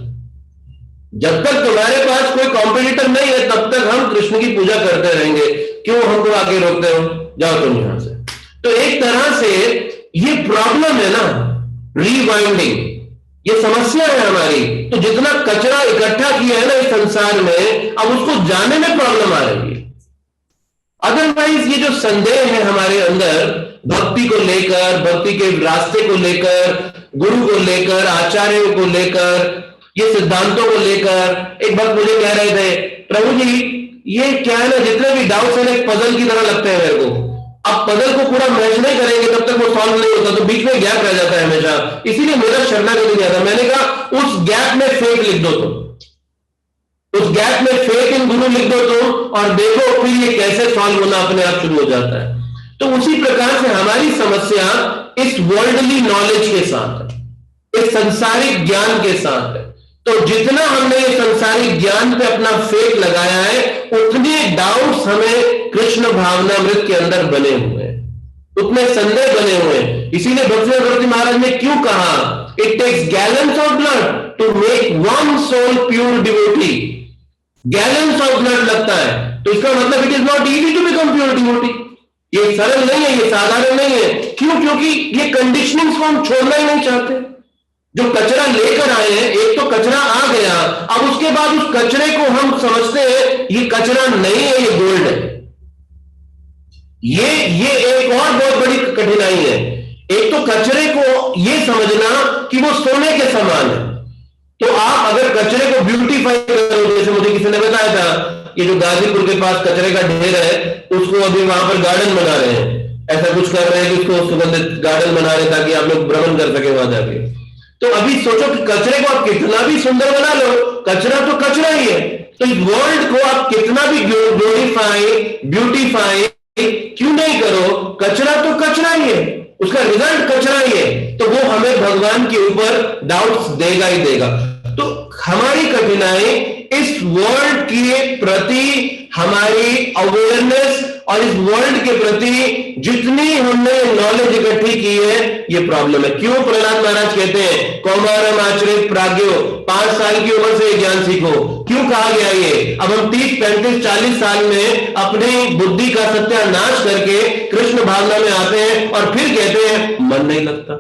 जब तक तुम्हारे पास कोई कॉम्पिटिटर नहीं है तब तक हम कृष्ण की पूजा करते रहेंगे, क्यों हमको आगे रोकते हो, जाओ तुम यहां से। तो एक तरह से ये प्रॉब्लम है ना, रीवाइंडिंग, ये समस्या है हमारी। तो जितना कचरा इकट्ठा किया है ना इस संसार में, अब उसको जाने में प्रॉब्लम आ रही है। अदरवाइज ये जो संदेह है हमारे अंदर भक्ति को लेकर, भक्ति के रास्ते को लेकर, गुरु को लेकर, आचार्यों को लेकर, ये सिद्धांतों को लेकर, एक बात मुझे कह रहे थे, प्रभु जी ये क्या है ना, जितने भी डाउट्स हैं एक पजल की तरह लगते हैं मेरे को। अब पजल को पूरा मैच नहीं करेंगे तब तक वो सॉल्व नहीं होता, तो बीच में गैप रह जाता है हमेशा। इसीलिए मेरा शरणागति दिया था, मैंने कहा उस गैप में फेथ लिख दो तुम, उस गैप में फेथ इन गुरु लिख दो तुम, और देखो फिर ये कैसे सॉल्व होना अपने आप शुरू हो जाता है। तो उसी प्रकार से हमारी समस्या इस वर्ल्डली नॉलेज के साथ है, इस संसारिक ज्ञान के साथ है। तो जितना हमने ये संसारिक ज्ञान पे अपना फेक लगाया है, उतने डाउट्स हमें कृष्ण भावनामृत के अंदर बने हुए हैं, उतने संदेह बने हुए हैं। इसीलिए भक्ति सरस्वती महाराज ने क्यों कहा, it takes gallons of blood to make one soul pure devotee. Gallons of blood लगता है, तो इसका मतलब it is not easy to become pure devotee. ये सरल नहीं है, ये साधारण नहीं है। क्यों? क्योंकि ये कंडीशनिंग्स को हम छोड़ना ही नहीं चाहते। जो कचरा लेकर आए हैं, एक तो कचरा आ गया, अब उसके बाद उस कचरे को हम समझते हैं ये कचरा नहीं है, ये गोल्ड है। ये एक और बहुत बड़ी कठिनाई है। एक तो कचरे को ये समझना कि वो सोने के समान है। तो आप अगर कचरे को ब्यूटीफाई करो, जैसे मुझे किसी ने बताया था, ये जो गाजीपुर के पास कचरे का ढेर है, उसको अभी वहां पर गार्डन बना रहे हैं, ऐसा कुछ कर रहे हैं कि उसको सुगंधित गार्डन बना रहे हैं ताकि आप लोग भ्रमण कर सके वहां जाके। तो अभी सोचो कि कचरे को आप कितना भी सुंदर बना लो, कचरा तो कचरा ही है। तो इस वर्ल्ड को आप कितना भी ग्लोरीफाई, ब्यूटीफाई क्यों नहीं करो, कचरा तो कचरा ही है, उसका रिजल्ट कचरा ही है। तो वो हमें भगवान के ऊपर डाउट्स देगा ही देगा। तो हमारी कठिनाई इस वर्ल्ड के प्रति हमारी अवेयरनेस और इस वर्ल्ड के प्रति जितनी हमने नॉलेज इकट्ठी की है, ये प्रॉब्लम है। क्यों प्रहलाद महाराज कहते हैं कौमारम आचरित प्राज्ञो, 5 साल की उम्र से ज्ञान सीखो। क्यों कहा गया ये? अब हम 30, 35, 40 साल में अपनी बुद्धि का सत्यानाश करके कृष्ण भावना में आते हैं और फिर कहते हैं मन नहीं लगता।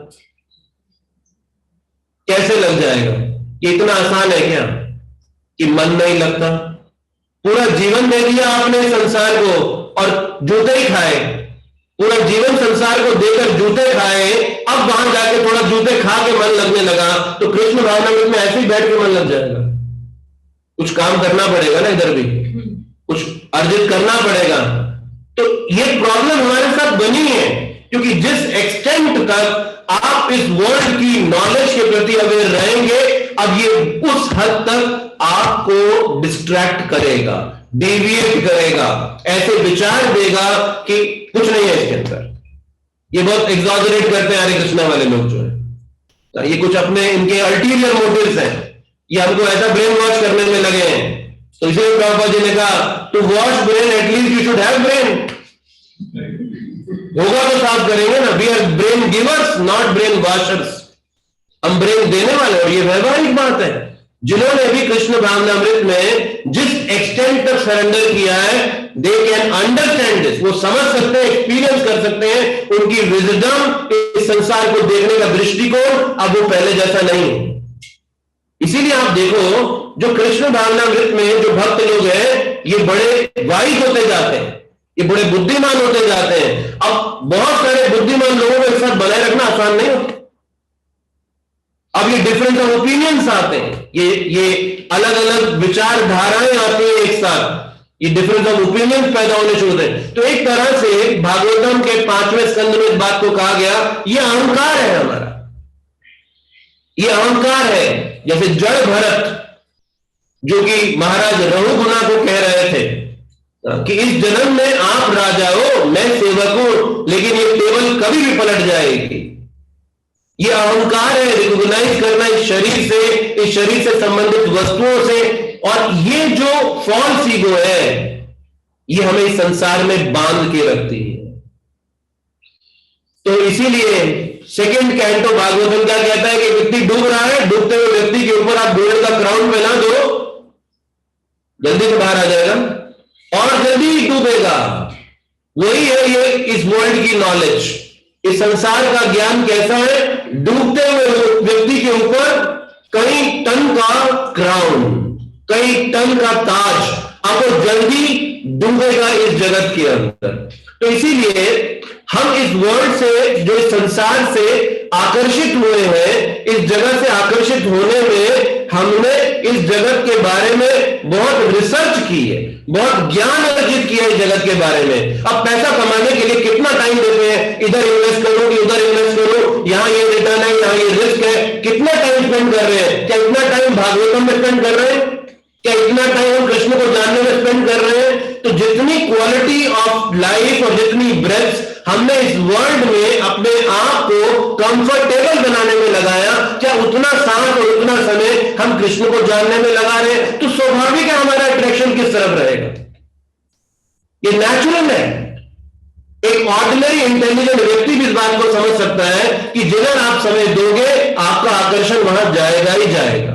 कैसे लग जाएगा? ये इतना आसान है क्या कि मन नहीं लगता? पूरा जीवन दे दिया आपने संसार को और जूते ही खाए, पूरा जीवन संसार को देकर जूते खाए, अब वहां जाके थोड़ा जूते खा के मन लगने लगा, तो कृष्ण भावनामृत में ऐसे ही बैठ के मन लग जाएगा? कुछ काम करना पड़ेगा ना, इधर भी कुछ अर्जित करना पड़ेगा। तो ये प्रॉब्लम हमारे साथ बनी है, क्योंकि जिस एक्सटेंट तक आप इस वर्ल्ड की नॉलेज के प्रति अवेयर रहेंगे, अब ये उस हद तक आपको डिस्ट्रैक्ट करेगा, डेविएट करेगा, ऐसे विचार देगा कि कुछ नहीं है इसके अंदर। ये बहुत एग्जॉजरेट करते हैं हरे कृष्णा वाले लोग जो है, ये कुछ अपने इनके अल्टीरियर मोटिव्स हैं, ये हमको ऐसा ब्रेन वॉश करने में लगे हैं। तो इसलिए प्रभुपाद जी ने कहा to wash brain at least you should have brain. होगा तो साफ करेंगे ना। We are brain givers not brain washers. हम ब्रेन देने वाले, और ये व्यवहारिक बात है। जिन्होंने भी कृष्ण भावनामृत में जिस एक्सटेंट तक सरेंडर किया है, दे कैन अंडरस्टैंड दिस, वो समझ सकते हैं, एक्सपीरियंस कर सकते हैं। उनकी विजडम, इस संसार को देखने का दृष्टिकोण अब वो पहले जैसा नहीं है। इसीलिए आप देखो जो कृष्ण भावनामृत में जो भक्त लोग हैं, ये बड़े वाइज होते जाते हैं, ये बड़े बुद्धिमान होते जाते हैं। अब बहुत सारे बुद्धिमान लोगों को एक साथ बनाए रखना आसान नहीं होता। अब ये डिफरेंस ऑफ ओपिनियंस आते हैं, ये अलग अलग विचारधाराएं आती हैं एक साथ, ये डिफरेंस ऑफ ओपिनियंस पैदा होने शुरू होते हैं। तो एक तरह से भागवतम के 5वें स्कंद में इस बात को कहा गया, ये अहंकार है हमारा, ये अहंकार है। जैसे जड़ भरत जो कि महाराज रघुगुना को कह रहे थे कि इस जन्म में आप राजा हो, मैं सेवक हूं, लेकिन ये टेबल कभी भी पलट जाएगी। ये अहंकार है, रिकॉग्नाइज करना इस शरीर से संबंधित वस्तुओं से। और ये जो फॉल्स ईगो है, ये हमें इस संसार में बांध के रखती है। तो इसीलिए सेकंड कैंटो भागवतम क्या कहता है कि व्यक्ति डूब रहा है, डूबते हुए व्यक्ति के ऊपर आप गोल्ड का क्राउन पहना दो, जल्दी से बाहर आ जाएगा और जल्दी ही डूबेगा। वही है ये इस वर्ल्ड की नॉलेज, इस संसार का ज्ञान कैसा है? डूबते हुए व्यक्ति के ऊपर कई टन का क्राउन, कई टन का ताज, आपको जल्दी डूबेगा इस जगत के अंदर। तो इसीलिए हम इस वर्ल्ड से, जो इस संसार से आकर्षित हुए हैं, इस जगत से आकर्षित होने में हमने इस जगत के बारे में बहुत रिसर्च की है, बहुत ज्ञान अर्जित किया है इस जगत के बारे में। अब पैसा कमाने के लिए कितना टाइम देते हैं, इधर इन्वेस्ट करो कि उधर इन्वेस्ट करो, यहां ये रिटर्न है, यहां ये रिस्क है, कितना टाइम स्पेंड कर रहे हैं? क्या इतना टाइम भागवतम में स्पेंड कर रहे हैं? क्या इतना टाइम हम कृष्ण को जानने में स्पेंड कर रहे हैं? तो जितनी क्वालिटी ऑफ लाइफ और जितनी ब्रेथ हमने इस वर्ल्ड में अपने आप को कंफर्टेबल बनाने में लगाया, क्या उतना सांस और उतना समय हम कृष्ण को जानने में लगा रहे हैं? तो स्वाभाविक है हमारा अट्रैक्शन किस तरफ रहेगा, ये नेचुरल है। एक ऑर्डिनरी इंटेलिजेंट व्यक्ति भी इस बात को समझ सकता है कि जिधर आप समय दोगे आपका आकर्षण वहां जाएगा ही जाएगा,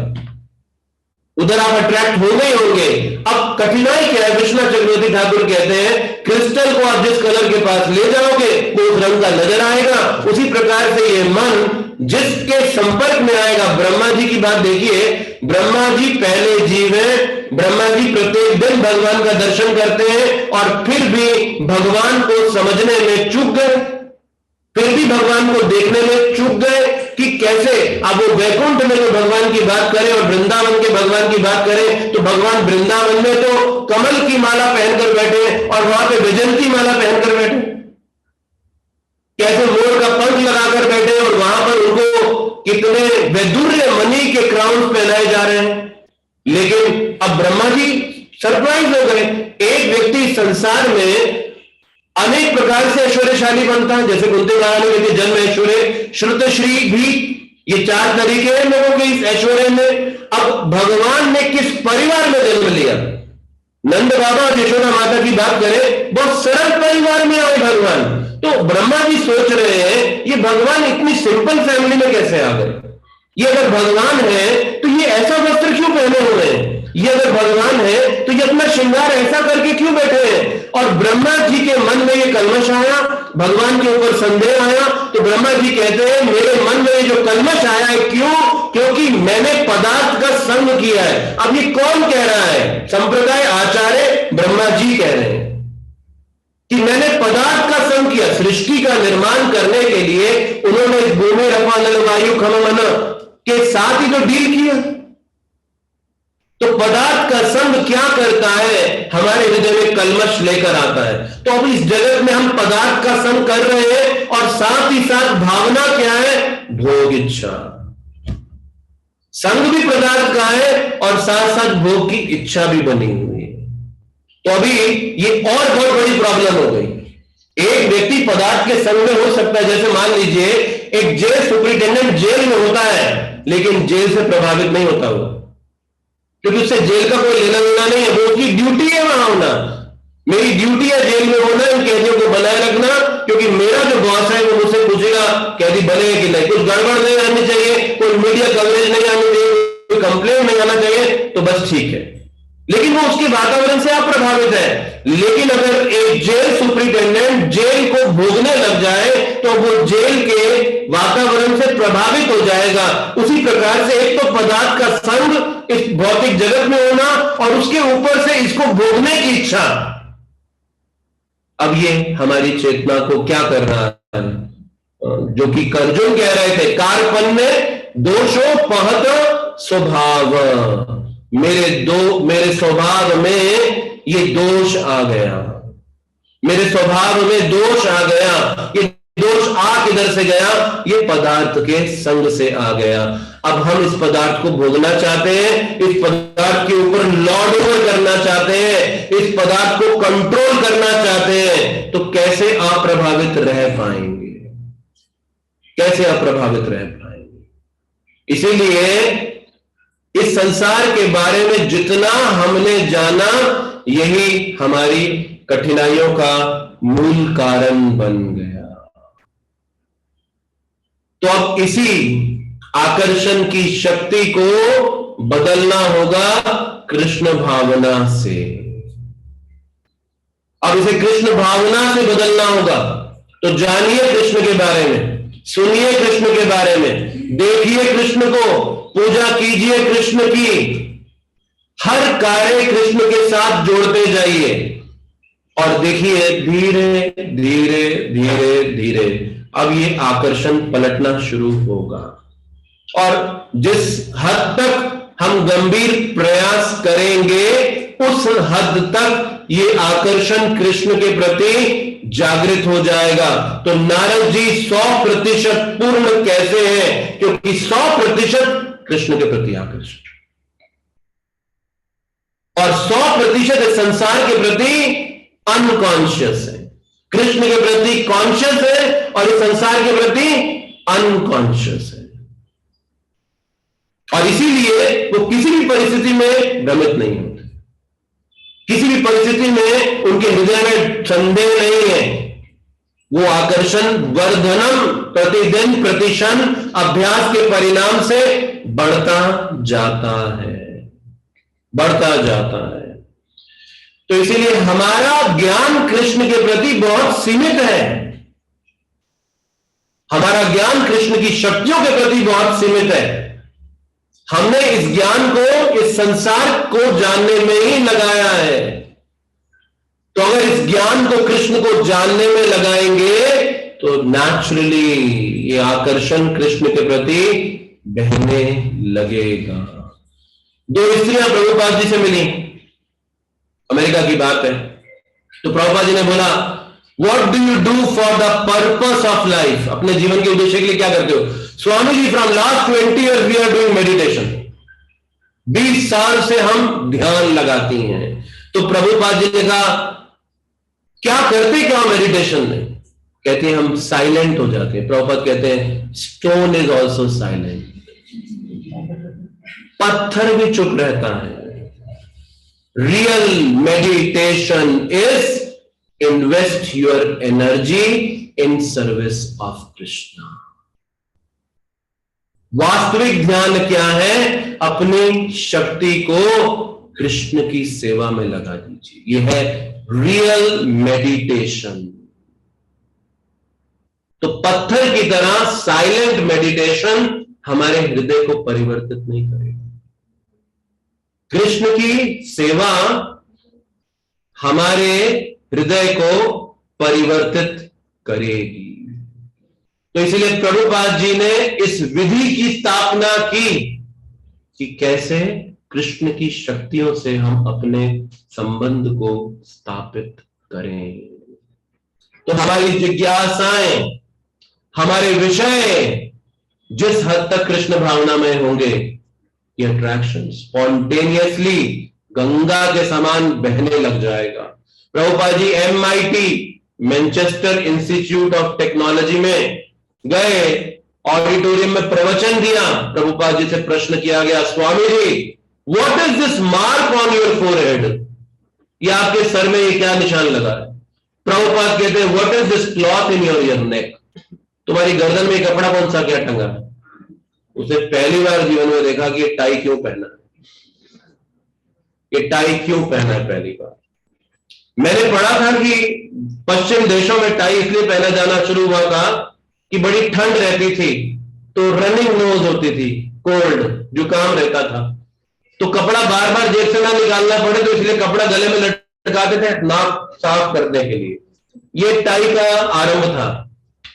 उधर आप अट्रैक्ट होंगे ही होंगे। अब कठिनाई क्या है? विश्वनाथ चक्रवर्ती ठाकुर कहते हैं क्रिस्टल को आप जिस कलर के पास ले जाओगे वो उस रंग का नजर आएगा, उसी प्रकार से ये मन जिसके संपर्क में आएगा। ब्रह्मा जी की बात देखिए, ब्रह्मा जी पहले जीव हैं, ब्रह्मा जी प्रत्येक दिन भगवान का दर्शन करते हैं और फिर भी भगवान को समझने में चूक गए, फिर भी भगवान को देखने में चूक गए कि कैसे। अब वो वैकुंठ में जो भगवान की बात करें और वृंदावन के भगवान की बात करें तो भगवान वृंदावन में तो कमल की माला पहनकर बैठे और वहां पे वैजयंती माला पहनकर बैठे, कैसे मोर का पंख लगाकर बैठे और वहां पर उनको कितने वैदुर्य मणि के क्राउन पहनाए जा रहे हैं। लेकिन अब ब्रह्मा जी सरप्राइज हो गए। एक व्यक्ति संसार में अनेक प्रकार से ऐश्वर्यशाली बनता है, जैसे कुंती महारानी के जन्म ऐश्वर्य, श्रुतश्री भी, ये 4 तरीके हैं लोगों के इस ऐश्वर्य में। अब भगवान ने किस परिवार में जन्म लिया? नंद बाबा और यशोदा माता की बात करें, बहुत सरल परिवार में आए भगवान। तो ब्रह्मा जी सोच रहे हैं ये भगवान इतनी सिंपल फैमिली में कैसे आ गए? ये अगर भगवान है तो ये ऐसा वस्त्र क्यों पहने हुए हैं? ये अगर भगवान है तो ये अपना श्रृंगार ऐसा करके क्यों बैठे हैं? और ब्रह्मा जी के मन में ये कल्मश आया, भगवान के ऊपर संदेह आया। तो ब्रह्मा जी कहते हैं मेरे मन में ये जो कल्मश आया है, क्यों? क्योंकि मैंने पदार्थ का संग किया है। अब ये कौन कह रहा है? संप्रदाय आचार्य ब्रह्मा जी कह रहे हैं कि मैंने पदार्थ का संग किया। सृष्टि का निर्माण करने के लिए उन्होंने भूमि रफा नलवायु खम मन के साथ ही तो डील किया। तो पदार्थ का संग क्या करता है? हमारे हृदय में कल्मश लेकर आता है। तो अब इस जगत में हम पदार्थ का संग कर रहे हैं और साथ ही साथ भावना क्या है? भोग इच्छा। संग भी पदार्थ का है और साथ साथ भोग की इच्छा भी बनी हुई है। तो अभी ये और बहुत बड़ी प्रॉब्लम हो गई। एक व्यक्ति पदार्थ के संग में हो सकता है, जैसे मान लीजिए एक जेल सुपरिटेंडेंट जेल में होता है लेकिन जेल से प्रभावित नहीं होता हुआ, क्योंकि उससे जेल का कोई लेना देना नहीं है, वो उसकी ड्यूटी है वहां होना। मेरी ड्यूटी है जेल में होना, इन कैदियों को बनाए रखना, क्योंकि मेरा जो बॉस है वो मुझसे पूछेगा कैदी बने कि नहीं, कुछ गड़बड़ नहीं आनी चाहिए, कोई मीडिया कवरेज नहीं आनी चाहिए, कोई कंप्लेन नहीं आना चाहिए, तो बस ठीक है। लेकिन वो उसके वातावरण से अप्रभावित है। लेकिन अगर एक जेल सुपरिटेंडेंट जेल को भोगने लग जाए तो वो जेल के वातावरण से प्रभावित हो जाएगा। उसी प्रकार से एक तो पदार्थ का संग इस भौतिक जगत में होना और उसके ऊपर से इसको भोगने की इच्छा। अब ये हमारी चेतना को क्या कर रहा है? जो कि अर्जुन कह रहे थे, कार्पण्य दोषो पहत स्वभाव। मेरे स्वभाव में ये दोष आ गया, मेरे स्वभाव में दोष आ गया। ये दोष आ किधर से गया? ये पदार्थ के संग से आ गया। अब हम इस पदार्थ को भोगना चाहते हैं, इस पदार्थ के ऊपर लॉर्ड ओवर करना चाहते हैं, इस पदार्थ को कंट्रोल करना चाहते हैं। तो कैसे अप्रभावित रह पाएंगे? कैसे अप्रभावित रह पाएंगे? इसीलिए इस संसार के बारे में जितना हमने जाना, यही हमारी कठिनाइयों का मूल कारण बन गया। तो अब इसी आकर्षण की शक्ति को बदलना होगा कृष्ण भावना से। अब इसे कृष्ण भावना से बदलना होगा। तो जानिए कृष्ण के बारे में, सुनिए कृष्ण के बारे में, देखिए कृष्ण को, पूजा कीजिए कृष्ण की, हर कार्य कृष्ण के साथ जोड़ते जाइए और देखिए धीरे धीरे धीरे धीरे अब ये आकर्षण पलटना शुरू होगा। और जिस हद तक हम गंभीर प्रयास करेंगे उस हद तक ये आकर्षण कृष्ण के प्रति जागृत हो जाएगा। तो नारद जी 100% पूर्ण कैसे हैं? क्योंकि 100% कृष्ण के प्रति आकर्षण और 100% संसार के प्रति अनकॉन्शियस है। कृष्ण के प्रति कॉन्शियस है और इस संसार के प्रति अनकॉन्शियस है, और इसीलिए वो किसी भी परिस्थिति में भ्रमित नहीं होते, किसी भी परिस्थिति में उनके हृदय में संदेह नहीं है। वो आकर्षण वर्धनम प्रतिदिन प्रतिक्षण अभ्यास के परिणाम से बढ़ता जाता है, बढ़ता जाता है। तो इसीलिए हमारा ज्ञान कृष्ण के प्रति बहुत सीमित है, हमारा ज्ञान कृष्ण की शक्तियों के प्रति बहुत सीमित है। हमने इस ज्ञान को इस संसार को जानने में ही लगाया है। तो अगर इस ज्ञान को कृष्ण को जानने में लगाएंगे तो नेचुरली ये आकर्षण कृष्ण के प्रति बहने लगेगा। दो स्त्रियां प्रभुपाद जी से मिली, अमेरिका की बात है। तो प्रभुपाद जी ने बोला, what do you do for the purpose of life? अपने जीवन के उद्देश्य के लिए क्या करते हो? Swami ji, from last 20 years we are doing meditation. 20 साल से हम ध्यान लगाती हैं। तो प्रभुपाद जी ने कहा, क्या करते क्या मेडिटेशन में? कहते हैं हम साइलेंट हो जाते हैं। प्रभुपाद कहते हैं स्टोन इज ऑल्सो साइलेंट, पत्थर भी चुप रहता है। Real meditation is invest your energy in service of Krishna. वास्तविक ध्यान क्या है? अपनी शक्ति को कृष्ण की सेवा में लगा दीजिए। यह है रियल मेडिटेशन। तो पत्थर की तरह साइलेंट मेडिटेशन हमारे हृदय को परिवर्तित नहीं करेगा। कृष्ण की सेवा हमारे हृदय को परिवर्तित करेगी। तो इसीलिए प्रभुपाद जी ने इस विधि की स्थापना की कि कैसे कृष्ण की शक्तियों से हम अपने संबंध को स्थापित करें। तो हमारी जिज्ञासाएं, हमारे विषय जिस हद तक कृष्ण भावना में होंगे, ये अट्रैक्शन स्पॉन्टेनियसली गंगा के समान बहने लग जाएगा। Prabhupada ji MIT Manchester institute of technology में गए, ऑडिटोरियम में प्रवचन दिया। प्रभुपाद जी से प्रश्न किया गया, Swami ji, what is this mark on your forehead? ये आपके सर में ये क्या निशान लगा है? प्रभुपाद कहते हैं, what is this cloth in your neck? तुम्हारी गर्दन में कपड़ा कौन सा क्या टंगा है? उसे पहली बार जीवन में देखा कि ये टाई क्यों पहना है, ये टाई क्यों पहना है पहली बार। मैंने पढ़ा था कि पश्चिम देशों में टाई इसलिए पहना जाना शुरू हुआ था कि बड़ी ठंड रहती थी, तो रनिंग नोज होती थी, कोल्ड जुकाम रहता था, तो कपड़ा बार बार जेब से ना निकालना पड़े, तो इसलिए कपड़ा गले में लटकाते थे नाक साफ करने के लिए। ये टाई का आरंभ था।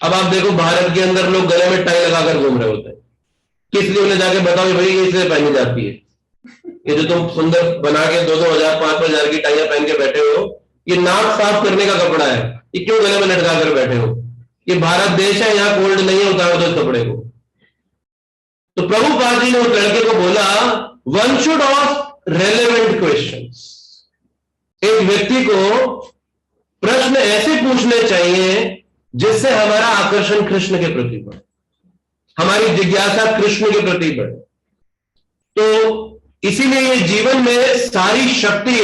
अब आप देखो भारत के अंदर लोग गले में टाई लगाकर घूम रहे होते हैं, किस लिए? उन्हें जाके बताओ भाई ये इसलिए पहनी जाती है। ये जो तुम सुंदर बना के 2,000 5,000 की टाइयां पहन के बैठे हो, ये नाक साफ करने का कपड़ा है, ये क्यों गले में लटका कर बैठे हो? ये भारत देश है, यहां कोल्ड नहीं है, उतार दो इस कपड़े को। तो प्रभुपाद जी ने उस लड़के को बोला, one should ask relevant questions. एक व्यक्ति को प्रश्न ऐसे पूछने चाहिए जिससे हमारा आकर्षण कृष्ण के प्रति बढ़े, हमारी जिज्ञासा कृष्ण के प्रति बढ़े। तो इसीलिए ये जीवन में सारी शक्ति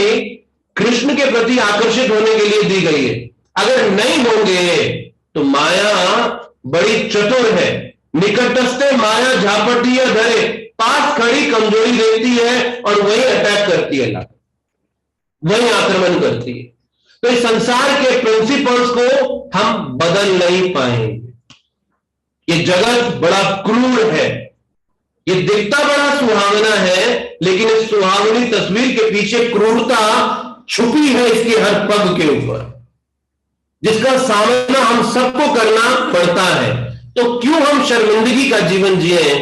कृष्ण के प्रति आकर्षित होने के लिए दी गई है। अगर नहीं होंगे तो माया बड़ी चतुर है, निकटस्थे माया झापटिया धरे, पास खड़ी कमजोरी देती है और वही अटैक करती है, वही आक्रमण करती है। तो इस संसार के प्रिंसिपल्स को हम बदल नहीं पाएंगे। ये जगत बड़ा क्रूर है, ये दिखता बड़ा सुहावना है, लेकिन इस सुहावनी तस्वीर के पीछे क्रूरता छुपी है इसके हर पग के ऊपर, जिसका सामना हम सबको करना पड़ता है। तो क्यों हम शर्मिंदगी का जीवन जिए?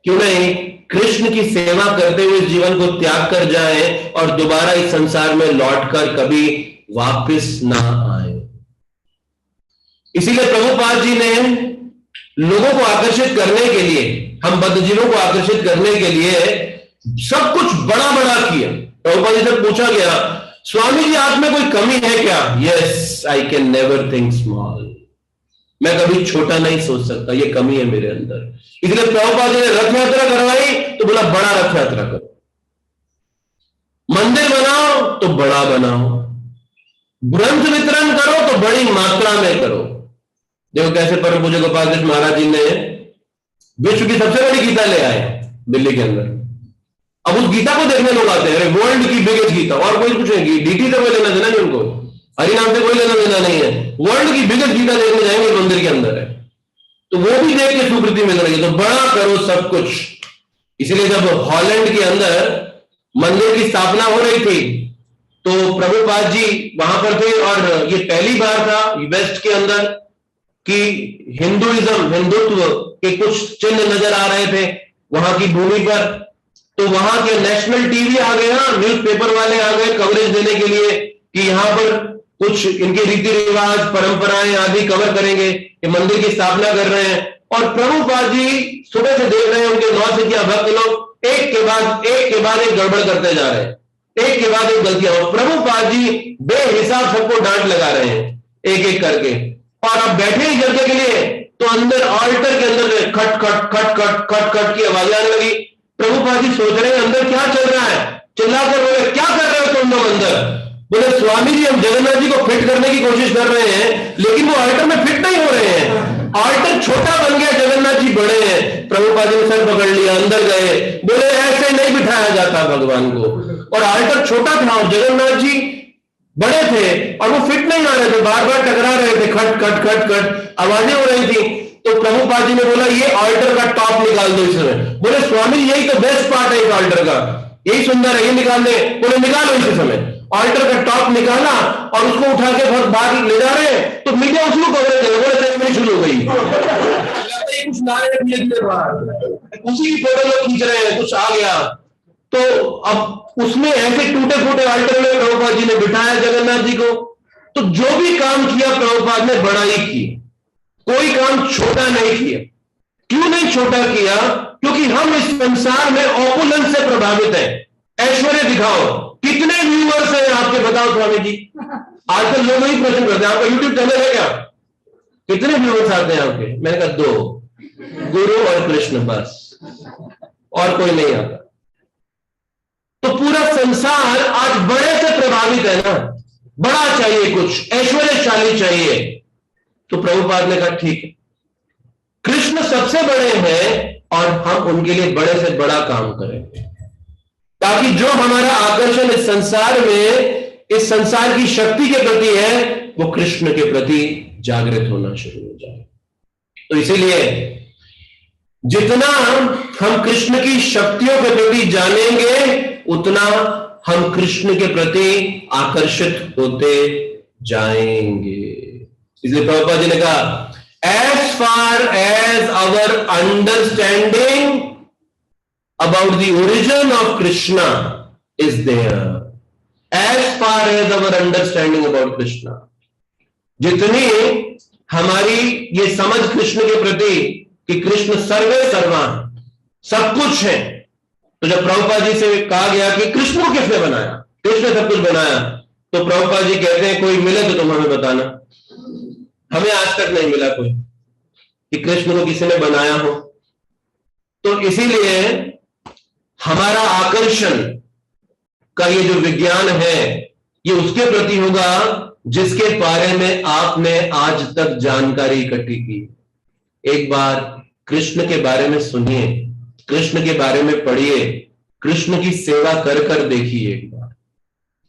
क्यों नहीं कृष्ण की सेवा करते हुए जीवन को त्याग कर जाएं और दोबारा इस संसार में लौटकर कभी वापस ना आए। इसीलिए प्रभुपाद जी ने लोगों को आकर्षित करने के लिए, हम बद्धजीवों को आकर्षित करने के लिए सब कुछ बड़ा बड़ा किया। प्रभुपाद जी से पूछा गया, स्वामी जी आप में कोई कमी है क्या? Yes, I can never think small. मैं कभी छोटा नहीं सोच सकता, ये कमी है मेरे अंदर। इसलिए प्रभुपाद जी ने रथ यात्रा करवाई तो बोला बड़ा रथ यात्रा करो, मंदिर बनाओ तो बड़ा बनाओ, ग्रंथ वितरण करो तो बड़ी मात्रा में करो। देखो कैसे परम पूज्य गोपाल कृष्ण महाराज जी ने विश्व की सबसे बड़ी गीता ले आए दिल्ली के अंदर। अब उस गीता को देखने लोग आते हैं, अरे वर्ल्ड की बिगेस्ट गीता, और कोई पूछेगी डीटी से कोई लेना देना नहीं उनको, हरिनाम से कोई लेना देना नहीं है, वर्ल्ड की बिगेस्ट गीता देखने जाएंगे मंदिर के अंदर है, तो वो भी देख के स्वीकृति मिल रही है। तो बड़ा करो सब कुछ। इसलिए जब हॉलैंड के अंदर मंदिर की स्थापना हो रही थी तो प्रभुपाद जी वहां पर थे, और ये पहली बार था वेस्ट के अंदर कि हिंदुत्व के कुछ चिन्ह नजर आ रहे थे वहां की भूमि पर। तो वहां के नेशनल टीवी आ गए, न्यूज़पेपर वाले आ गए कवरेज देने के लिए कि यहां पर कुछ इनके रीति रिवाज परंपराएं आदि कवर करेंगे, कि मंदिर की स्थापना कर रहे हैं। और प्रभुपाद जी सुबह से देख रहे हैं उनके 9 से भक्त लोग एक के बाद एक गड़बड़ करते जा रहे हैं, एक के बाद एक गलतियां। और प्रभुपाद जी बेहिसाब सबको डांट लगा रहे हैं एक एक करके। और अब बैठे ही जगह के लिए तो अंदर ऑल्टर के अंदर खट खट खट खट खट खट की आवाजें आने लगी। प्रभुपाद जी सोच रहे हैं अंदर क्या चल रहा है, चिल्लाकर बोले क्या कर रहे हो तुम लोग अंदर? बोले स्वामी जी हम जगन्नाथ जी को फिट करने की कोशिश कर रहे हैं लेकिन वो ऑल्टर में फिट नहीं हो रहे हैं, ऑल्टर छोटा बन गया, जगन्नाथ जी बड़े हैं। प्रभुपाद जी ने सर पकड़ लिया, अंदर गए, बोले ऐसे नहीं बिठाया जाता भगवान को, और ऑल्टर छोटा था और जगन्नाथ जी बड़े थे और वो फिट नहीं आ रहे थे, बार बार टकरा रहे थे, खट खट खट खट आवाजें हो रही थी। तो प्रभुपाद जी ने बोला ये ऑल्टर का टॉप निकाल दो इस समय। बोले स्वामी यही तो बेस्ट पार्ट है इस ऑल्टर का, यही सुंदर है, ये निकाल दे। बोले निकालो इस समय। ऑल्टर का टॉप निकाला और उसको उठा के बहुत बाहर ले जा रहे हैं तो मीडिया उसको कवरेज करे, बोले सेरेमनी शुरू हो गई। कुछ उसी की फोटो लोग खींच रहे हैं, कुछ आ गया। तो अब उसमें ऐसे टूटे फूटे ऑल्टर में प्रभुपाद जी ने बिठाया जगन्नाथ जी को। तो जो भी काम किया प्रभुपाद ने बड़ा ही किया, कोई काम छोटा नहीं किया। क्यों नहीं छोटा किया? क्योंकि हम इस संसार में ऑपुलेंस से प्रभावित हैं। ऐश्वर्य दिखाओ, कितने व्यूअर्स हैं आपके, बताओ स्वामी जी। आजकल लोग ही प्रश्न करते हैं आपका यूट्यूब चैनल है क्या, कितने व्यूअर्स आते हैं आपके? मैंने कहा 2, गुरु और कृष्ण, बस और कोई नहीं आता। तो पूरा संसार आज बड़े से प्रभावित है ना, बड़ा चाहिए, कुछ ऐश्वर्यशाली चाहिए। तो प्रभुपाद ने कहा ठीक है, कृष्ण सबसे बड़े हैं और हम उनके लिए बड़े से बड़ा काम करेंगे, ताकि जो हमारा आकर्षण इस संसार में, इस संसार की शक्ति के प्रति है, वो कृष्ण के प्रति जागृत होना शुरू हो जाए। तो इसीलिए जितना हम कृष्ण की शक्तियों के प्रति जानेंगे उतना हम कृष्ण के प्रति आकर्षित होते जाएंगे। इसलिए प्रभुपाद जी ने कहा as far as our understanding about the origin of Krishna is there, as far as our understanding about Krishna, जितनी हमारी ये समझ कृष्ण के प्रति कि कृष्ण सर्वे सर्वा सब कुछ है। तो जब प्रभुपाद जी से कहा गया कि कृष्ण को किसने बनाया, कृष्ण सब कुछ बनाया, तो प्रभुपाद जी कहते हैं कोई मिले तो तुम हमें बताना। हमें आज तक नहीं मिला कोई कि कृष्ण को किसी ने बनाया हो। तो इसीलिए हमारा आकर्षण का ये जो विज्ञान है ये उसके प्रति होगा जिसके बारे में आपने आज तक जानकारी इकट्ठी की। एक बार कृष्ण के बारे में सुनिए, कृष्ण के बारे में पढ़िए, कृष्ण की सेवा कर कर देखिए एक बार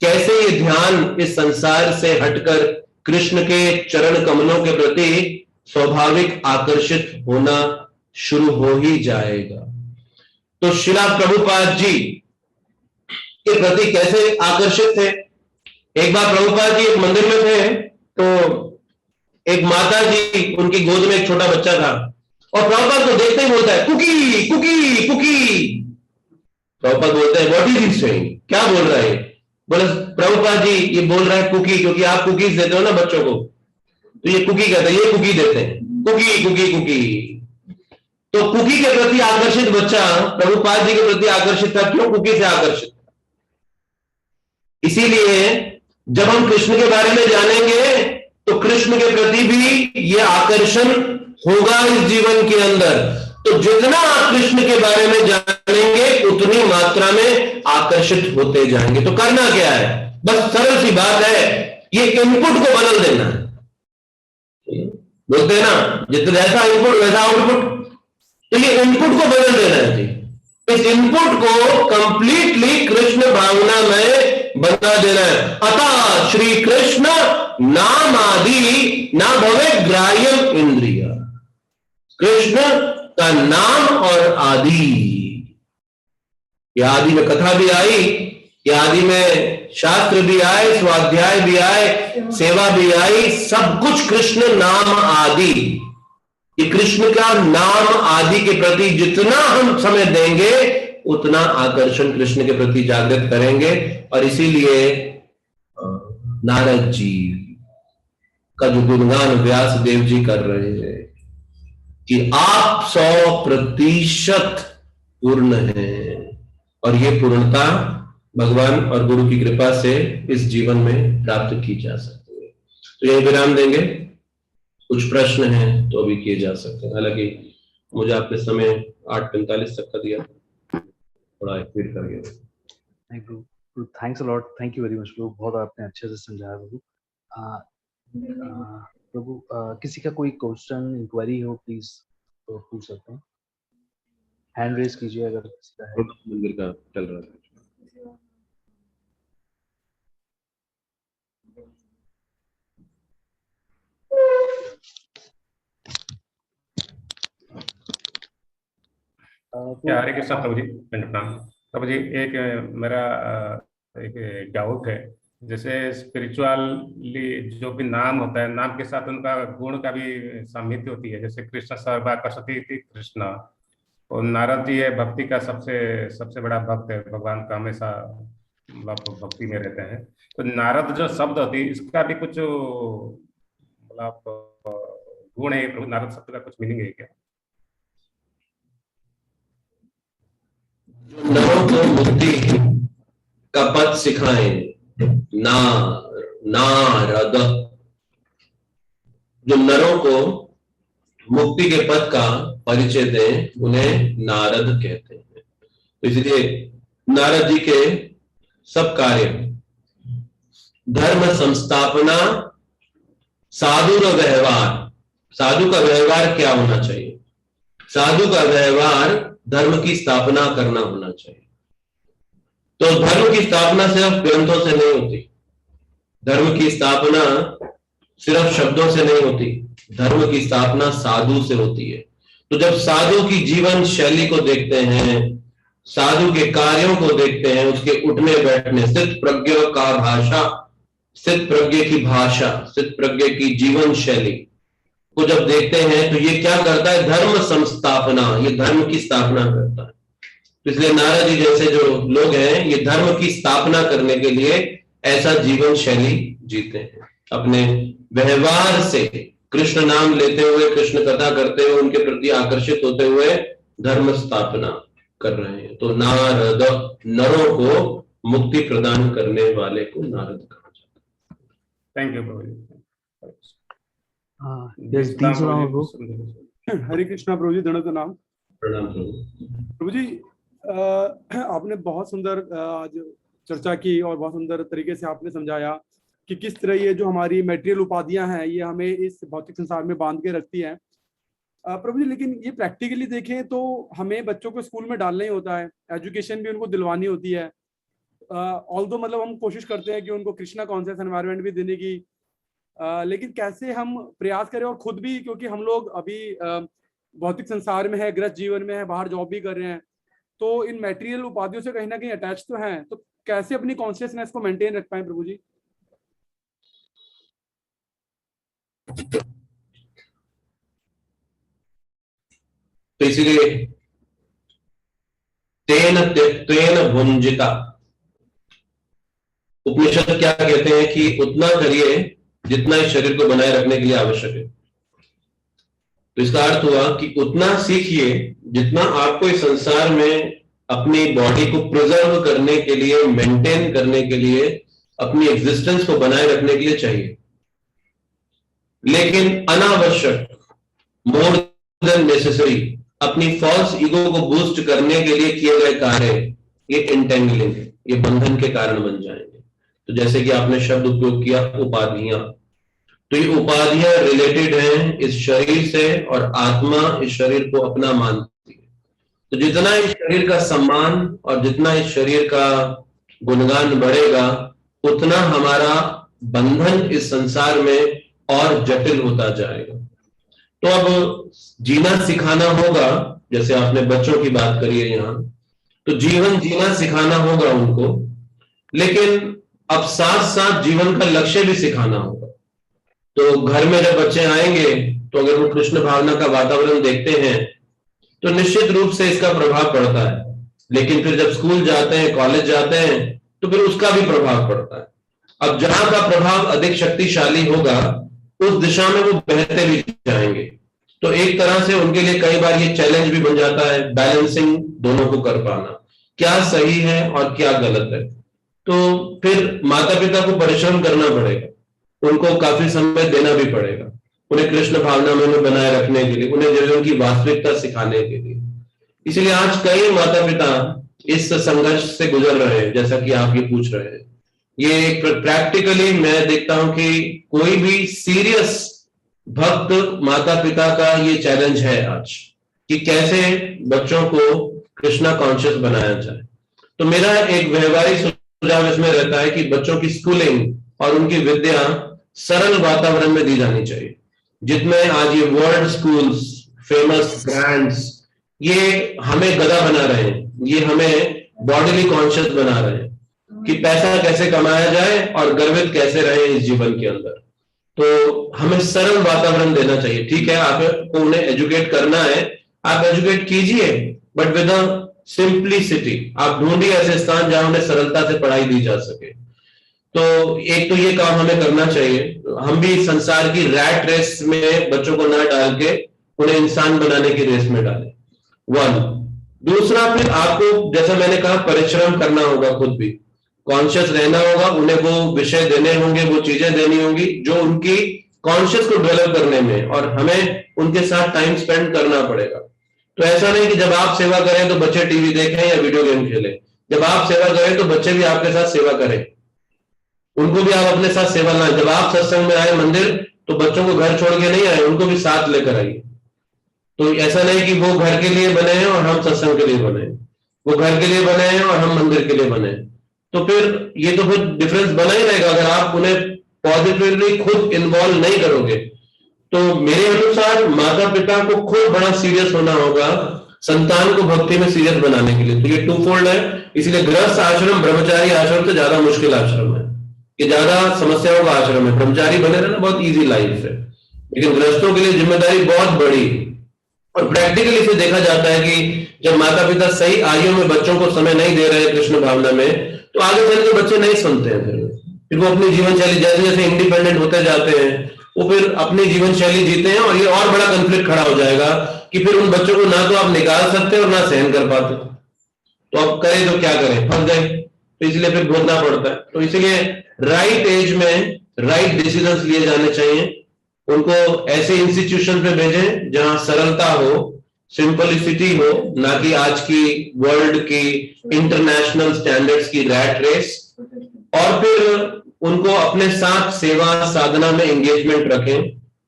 कैसे ये ध्यान इस संसार से हटकर कृष्ण के चरण कमलों के प्रति स्वाभाविक आकर्षित होना शुरू हो ही जाएगा। तो श्रीला प्रभुपाद जी के प्रति कैसे आकर्षित थे? एक बार प्रभुपाद जी एक मंदिर में थे तो एक माता जी, उनकी गोद में एक छोटा बच्चा था और प्रभुपाद को देखते ही बोलता है कुकी कुकी कुकी। प्रभुपाद बोलते हैं व्हाट इज ही सेइंग, क्या बोल रहा है? बोले प्रभुपाद जी ये बोल रहा है कुकी, क्योंकि आप कुकीज देते हो ना बच्चों को, तो ये कुकी कहते हैं, ये कुकी देते हैं, कुकी कुकी कुकी। तो कुकी के प्रति आकर्षित बच्चा प्रभुपाद जी के प्रति आकर्षित था। क्यों कुकी से आकर्षित? इसीलिए जब हम कृष्ण के बारे में जानेंगे तो कृष्ण के प्रति भी ये आकर्षण होगा इस जीवन के अंदर। तो जितना आप कृष्ण के बारे में जानेंगे उतनी मात्रा में आकर्षित होते जाएंगे। तो करना क्या है, बस सरल सी बात है, ये इनपुट को बदल देना है। बोलते हैं ना, जितना जैसा इनपुट वैसा आउटपुट, तो ये इनपुट को बदल देना है जी। इस इनपुट को कंप्लीटली कृष्ण भावना में बना देना है। अतः श्री कृष्ण नाम आदि ना भवे ग्राह्यम इंद्रिय। कृष्ण का नाम और आदि, ये आदि में कथा भी आई, ये आदि में शास्त्र भी आए, स्वाध्याय भी आए, सेवा भी आई, सब कुछ कृष्ण नाम आदि। ये कृष्ण का नाम आदि के प्रति जितना हम समय देंगे उतना आकर्षण कृष्ण के प्रति जागृत करेंगे। और इसीलिए नारद जी का जो गुणगान व्यास देव जी कर रहे हैं कि आप 100% पूर्ण हैं, और ये पूर्णता भगवान और गुरु की कृपा से इस जीवन में प्राप्त की जा सकती है। तो यही विराम देंगे। कुछ प्रश्न हैं तो अभी किए जा सकते हैं, हालांकि मुझे आपने समय 8:45 तक का दिया, थोड़ा फिर कर गया। Thank you, thanks a lot, thank you very much प्रभु, बहुत आपने अच्छे से समझाया प्रभु। प्रभु किसी का कोई क्वेश्चन इंक्वायरी हो प्लीज तो पूछ सकते हैं, हैंड रेज कीजिए अगर किसी का है। मंदिर का चल रहा है। हरे कृष्णा प्रभु जी, प्रणाम प्रभु जी। एक मेरा एक डाउट है, जैसे स्पिरिचुअली जो भी नाम होता है, नाम के साथ उनका गुण का भी सामित्य होती है। जैसे कृष्ण सर्वाकर्षति इति कृष्ण, और नारद जी है भक्ति का सबसे बड़ा भक्त है, भगवान का हमेशा मतलब भक्ति में रहते हैं। तो नारद जो शब्द होती है इसका भी कुछ मतलब गुण है प्रभु, नारद शब्द का कुछ मीनिंग है क्या? नरों को मुक्ति का पद सिखाएं, नारद, जो नरों को मुक्ति के पद का परिचय दें उन्हें नारद कहते हैं। तो इसलिए नारद जी के सब कार्य, धर्म संस्थापना, साधु का व्यवहार, साधु का व्यवहार क्या होना चाहिए? साधु का व्यवहार धर्म की स्थापना करना होना चाहिए। तो धर्म की स्थापना सिर्फ ग्रंथों से नहीं होती, धर्म की स्थापना सिर्फ शब्दों से नहीं होती, धर्म की स्थापना साधु से होती है। तो जब साधु की जीवन शैली को देखते हैं, साधु के कार्यों को देखते हैं, उसके उठने बैठने, स्थित प्रज्ञ का भाषा, स्थित प्रज्ञ की भाषा, स्थित प्रज्ञ की जीवन शैली को जब देखते हैं तो ये क्या करता है? धर्म संस्थापना, ये धर्म की स्थापना करता है। तो इसलिए नारद जी जैसे जो लोग हैं ये धर्म की स्थापना करने के लिए ऐसा जीवन शैली जीते हैं। अपने व्यवहार से कृष्ण नाम लेते हुए, कृष्ण कथा करते हुए, उनके प्रति आकर्षित होते हुए धर्म स्थापना कर रहे हैं। तो नारद, नरों को मुक्ति प्रदान करने वाले को नारद कहा जाता है। थैंक यू प्रभु जी। हरे कृष्णा प्रभु जी, दंडवत नाम। प्रणाम प्रभु। प्रभु जी आपने बहुत सुंदर आज चर्चा की और बहुत सुंदर तरीके से आपने समझाया कि किस तरह ये जो हमारी मटेरियल उपाधियां हैं ये हमें इस भौतिक संसार में बांध के रखती हैं प्रभु जी। लेकिन ये प्रैक्टिकली देखें तो हमें बच्चों को स्कूल में डालना ही होता है, एजुकेशन भी उनको दिलवानी होती है। ऑल्दो मतलब हम कोशिश करते हैं कि उनको कृष्णा कॉन्शियस एनवायरनमेंट भी देने की, लेकिन कैसे हम प्रयास करें और खुद भी, क्योंकि हम लोग अभी भौतिक संसार में है, गृहस्थ जीवन में है, बाहर जॉब भी कर रहे हैं, तो इन मटेरियल उपाधियों से कहीं ना कहीं अटैच तो हैं। तो कैसे अपनी कॉन्शियसनेस को मेंटेन रख पाए प्रभु जी? तो इसीलिए तेन त्यक्तेन भुंजिता, उपनिषद क्या कहते हैं कि उतना करिए जितना इस शरीर को बनाए रखने के लिए आवश्यक है। तो इसका अर्थ हुआ कि उतना सीखिए जितना आपको इस संसार में अपनी बॉडी को प्रिजर्व करने के लिए, मेंटेन करने के लिए अपनी एग्जिस्टेंस को बनाए रखने के लिए चाहिए, लेकिन अनावश्यक, मोर देन नेसेसरी, अपनी फॉल्स ईगो को बूस्ट करने के लिए किए गए कार्य, ये इंटेंगलिंग है, ये बंधन के कारण बन जाएंगे। तो जैसे कि आपने शब्द उपयोग किया उपाधियां, तो ये उपाधियां रिलेटेड हैं इस शरीर से, और आत्मा इस शरीर को अपना मानती है। तो जितना इस शरीर का सम्मान और जितना इस शरीर का गुणगान बढ़ेगा, उतना हमारा बंधन इस संसार में और जटिल होता जाएगा। तो अब जीना सिखाना होगा, जैसे आपने बच्चों की बात करी है यहाँ, तो जीवन जीना सिखाना होगा उनको, लेकिन अब साथ साथ जीवन का लक्ष्य भी सिखाना होगा। तो घर में जब बच्चे आएंगे, तो अगर वो कृष्ण भावना का वातावरण देखते हैं तो निश्चित रूप से इसका प्रभाव पड़ता है, लेकिन फिर जब स्कूल जाते हैं, कॉलेज जाते हैं, तो फिर उसका भी प्रभाव पड़ता है। अब जहां का प्रभाव अधिक शक्तिशाली होगा, उस दिशा में वो बहते भी जाएंगे। तो एक तरह से उनके लिए कई बार ये चैलेंज भी बन जाता है, बैलेंसिंग दोनों को कर पाना, क्या सही है और क्या गलत है। तो फिर माता पिता को परिश्रम करना पड़ेगा, उनको काफी समय देना भी पड़ेगा, उन्हें कृष्ण भावना में बनाए रखने के लिए, उन्हें जीवन की वास्तविकता सिखाने के लिए। इसलिए आज कई माता पिता इस संघर्ष से गुजर रहे हैं, जैसा कि आप ये पूछ रहे हैं। ये प्रैक्टिकली मैं देखता हूं कि कोई भी सीरियस भक्त माता पिता का ये चैलेंज है आज, कि कैसे बच्चों को कृष्णा कॉन्शियस बनाया जाए। तो मेरा एक व्यवहारिक सुझाव इसमें रहता है कि बच्चों की स्कूलिंग और उनकी विद्या सरल वातावरण में दी जानी चाहिए, जितने आज ये वर्ल्ड स्कूल्स, फेमस ब्रांड्स, ये हमें गधा बना रहे हैं, ये हमें बॉडीली कॉन्शियस बना रहे हैं कि पैसा कैसे कमाया जाए और गर्वित कैसे रहे इस जीवन के अंदर। तो हमें सरल वातावरण देना चाहिए। ठीक है, आपको उन्हें एजुकेट करना है, आप एजुकेट कीजिए, बट विद अ सिंप्लिसिटी। आप ढूंढिए ऐसे स्थान जहां उन्हें सरलता से पढ़ाई दी जा सके। तो एक तो ये काम हमें करना चाहिए, हम भी संसार की रैट रेस में बच्चों को ना डाल के उन्हें इंसान बनाने की रेस में डालें, वन। दूसरा, फिर आपको जैसा मैंने कहा परिश्रम करना होगा, खुद भी कॉन्शियस रहना होगा, उन्हें वो विषय देने होंगे, वो चीजें देनी होंगी जो उनकी कॉन्शियस को डेवलप करने में, और हमें उनके साथ टाइम स्पेंड करना पड़ेगा। तो ऐसा नहीं कि जब आप सेवा करें तो बच्चे टीवी देखें या वीडियो गेम खेलें, जब आप सेवा करें तो बच्चे भी आपके साथ सेवा करें, उनको भी आप अपने साथ सेवा लाएं। जब आप सत्संग में आए मंदिर, तो बच्चों को घर छोड़ के नहीं आए, उनको भी साथ लेकर आइए। तो ऐसा नहीं कि वो घर के लिए बने हैं और हम सत्संग के लिए बने हैं, वो घर के लिए बने हैं और हम मंदिर के लिए बने हैं। तो फिर ये तो फिर डिफरेंस बना ही रहेगा अगर आप उन्हें पॉजिटिवली खुद इन्वॉल्व नहीं करोगे। तो मेरे अनुसार माता पिता को खुद बड़ा सीरियस होना होगा संतान को भक्ति में सीरियस बनाने के लिए। तो ये टू फोल्ड है, इसलिए गृहस्थ आश्रम ब्रह्मचारी आश्रम से ज्यादा मुश्किल आश्रम है, ये ज्यादा समस्याओं का आश्रम है। ब्रह्मचारी बने रहना बहुत इजी लाइफ है, लेकिन गृहस्थों के लिए जिम्मेदारी बहुत बड़ी। और प्रैक्टिकली इसे देखा जाता है कि जब माता पिता सही आयु में बच्चों को समय नहीं दे रहे कृष्ण भावना में, तो आगे चल के बच्चे नहीं सुनते हैं। फिर वो अपनी जीवन शैली जैसे जैसे इंडिपेंडेंट होते जाते हैं, वो फिर अपनी जीवन शैली जीते हैं, और ये और बड़ा कंफ्लिक्ट खड़ा हो जाएगा कि फिर उन बच्चों को ना तो आप निकाल सकते और ना सहन कर पाते। तो अब करें तो क्या करें, फंस गए, तो इसलिए फिर भोगना पड़ता है। तो इसलिए राइट एज में राइट डिसीजंस लिए जाने चाहिए। उनको ऐसे इंस्टीट्यूशन पे भेजें जहां सरलता हो, सिंपलिसिटी हो, ना कि आज की वर्ल्ड की इंटरनेशनल स्टैंडर्ड्स की रैट रेस। और फिर उनको अपने साथ सेवा साधना में एंगेजमेंट रखें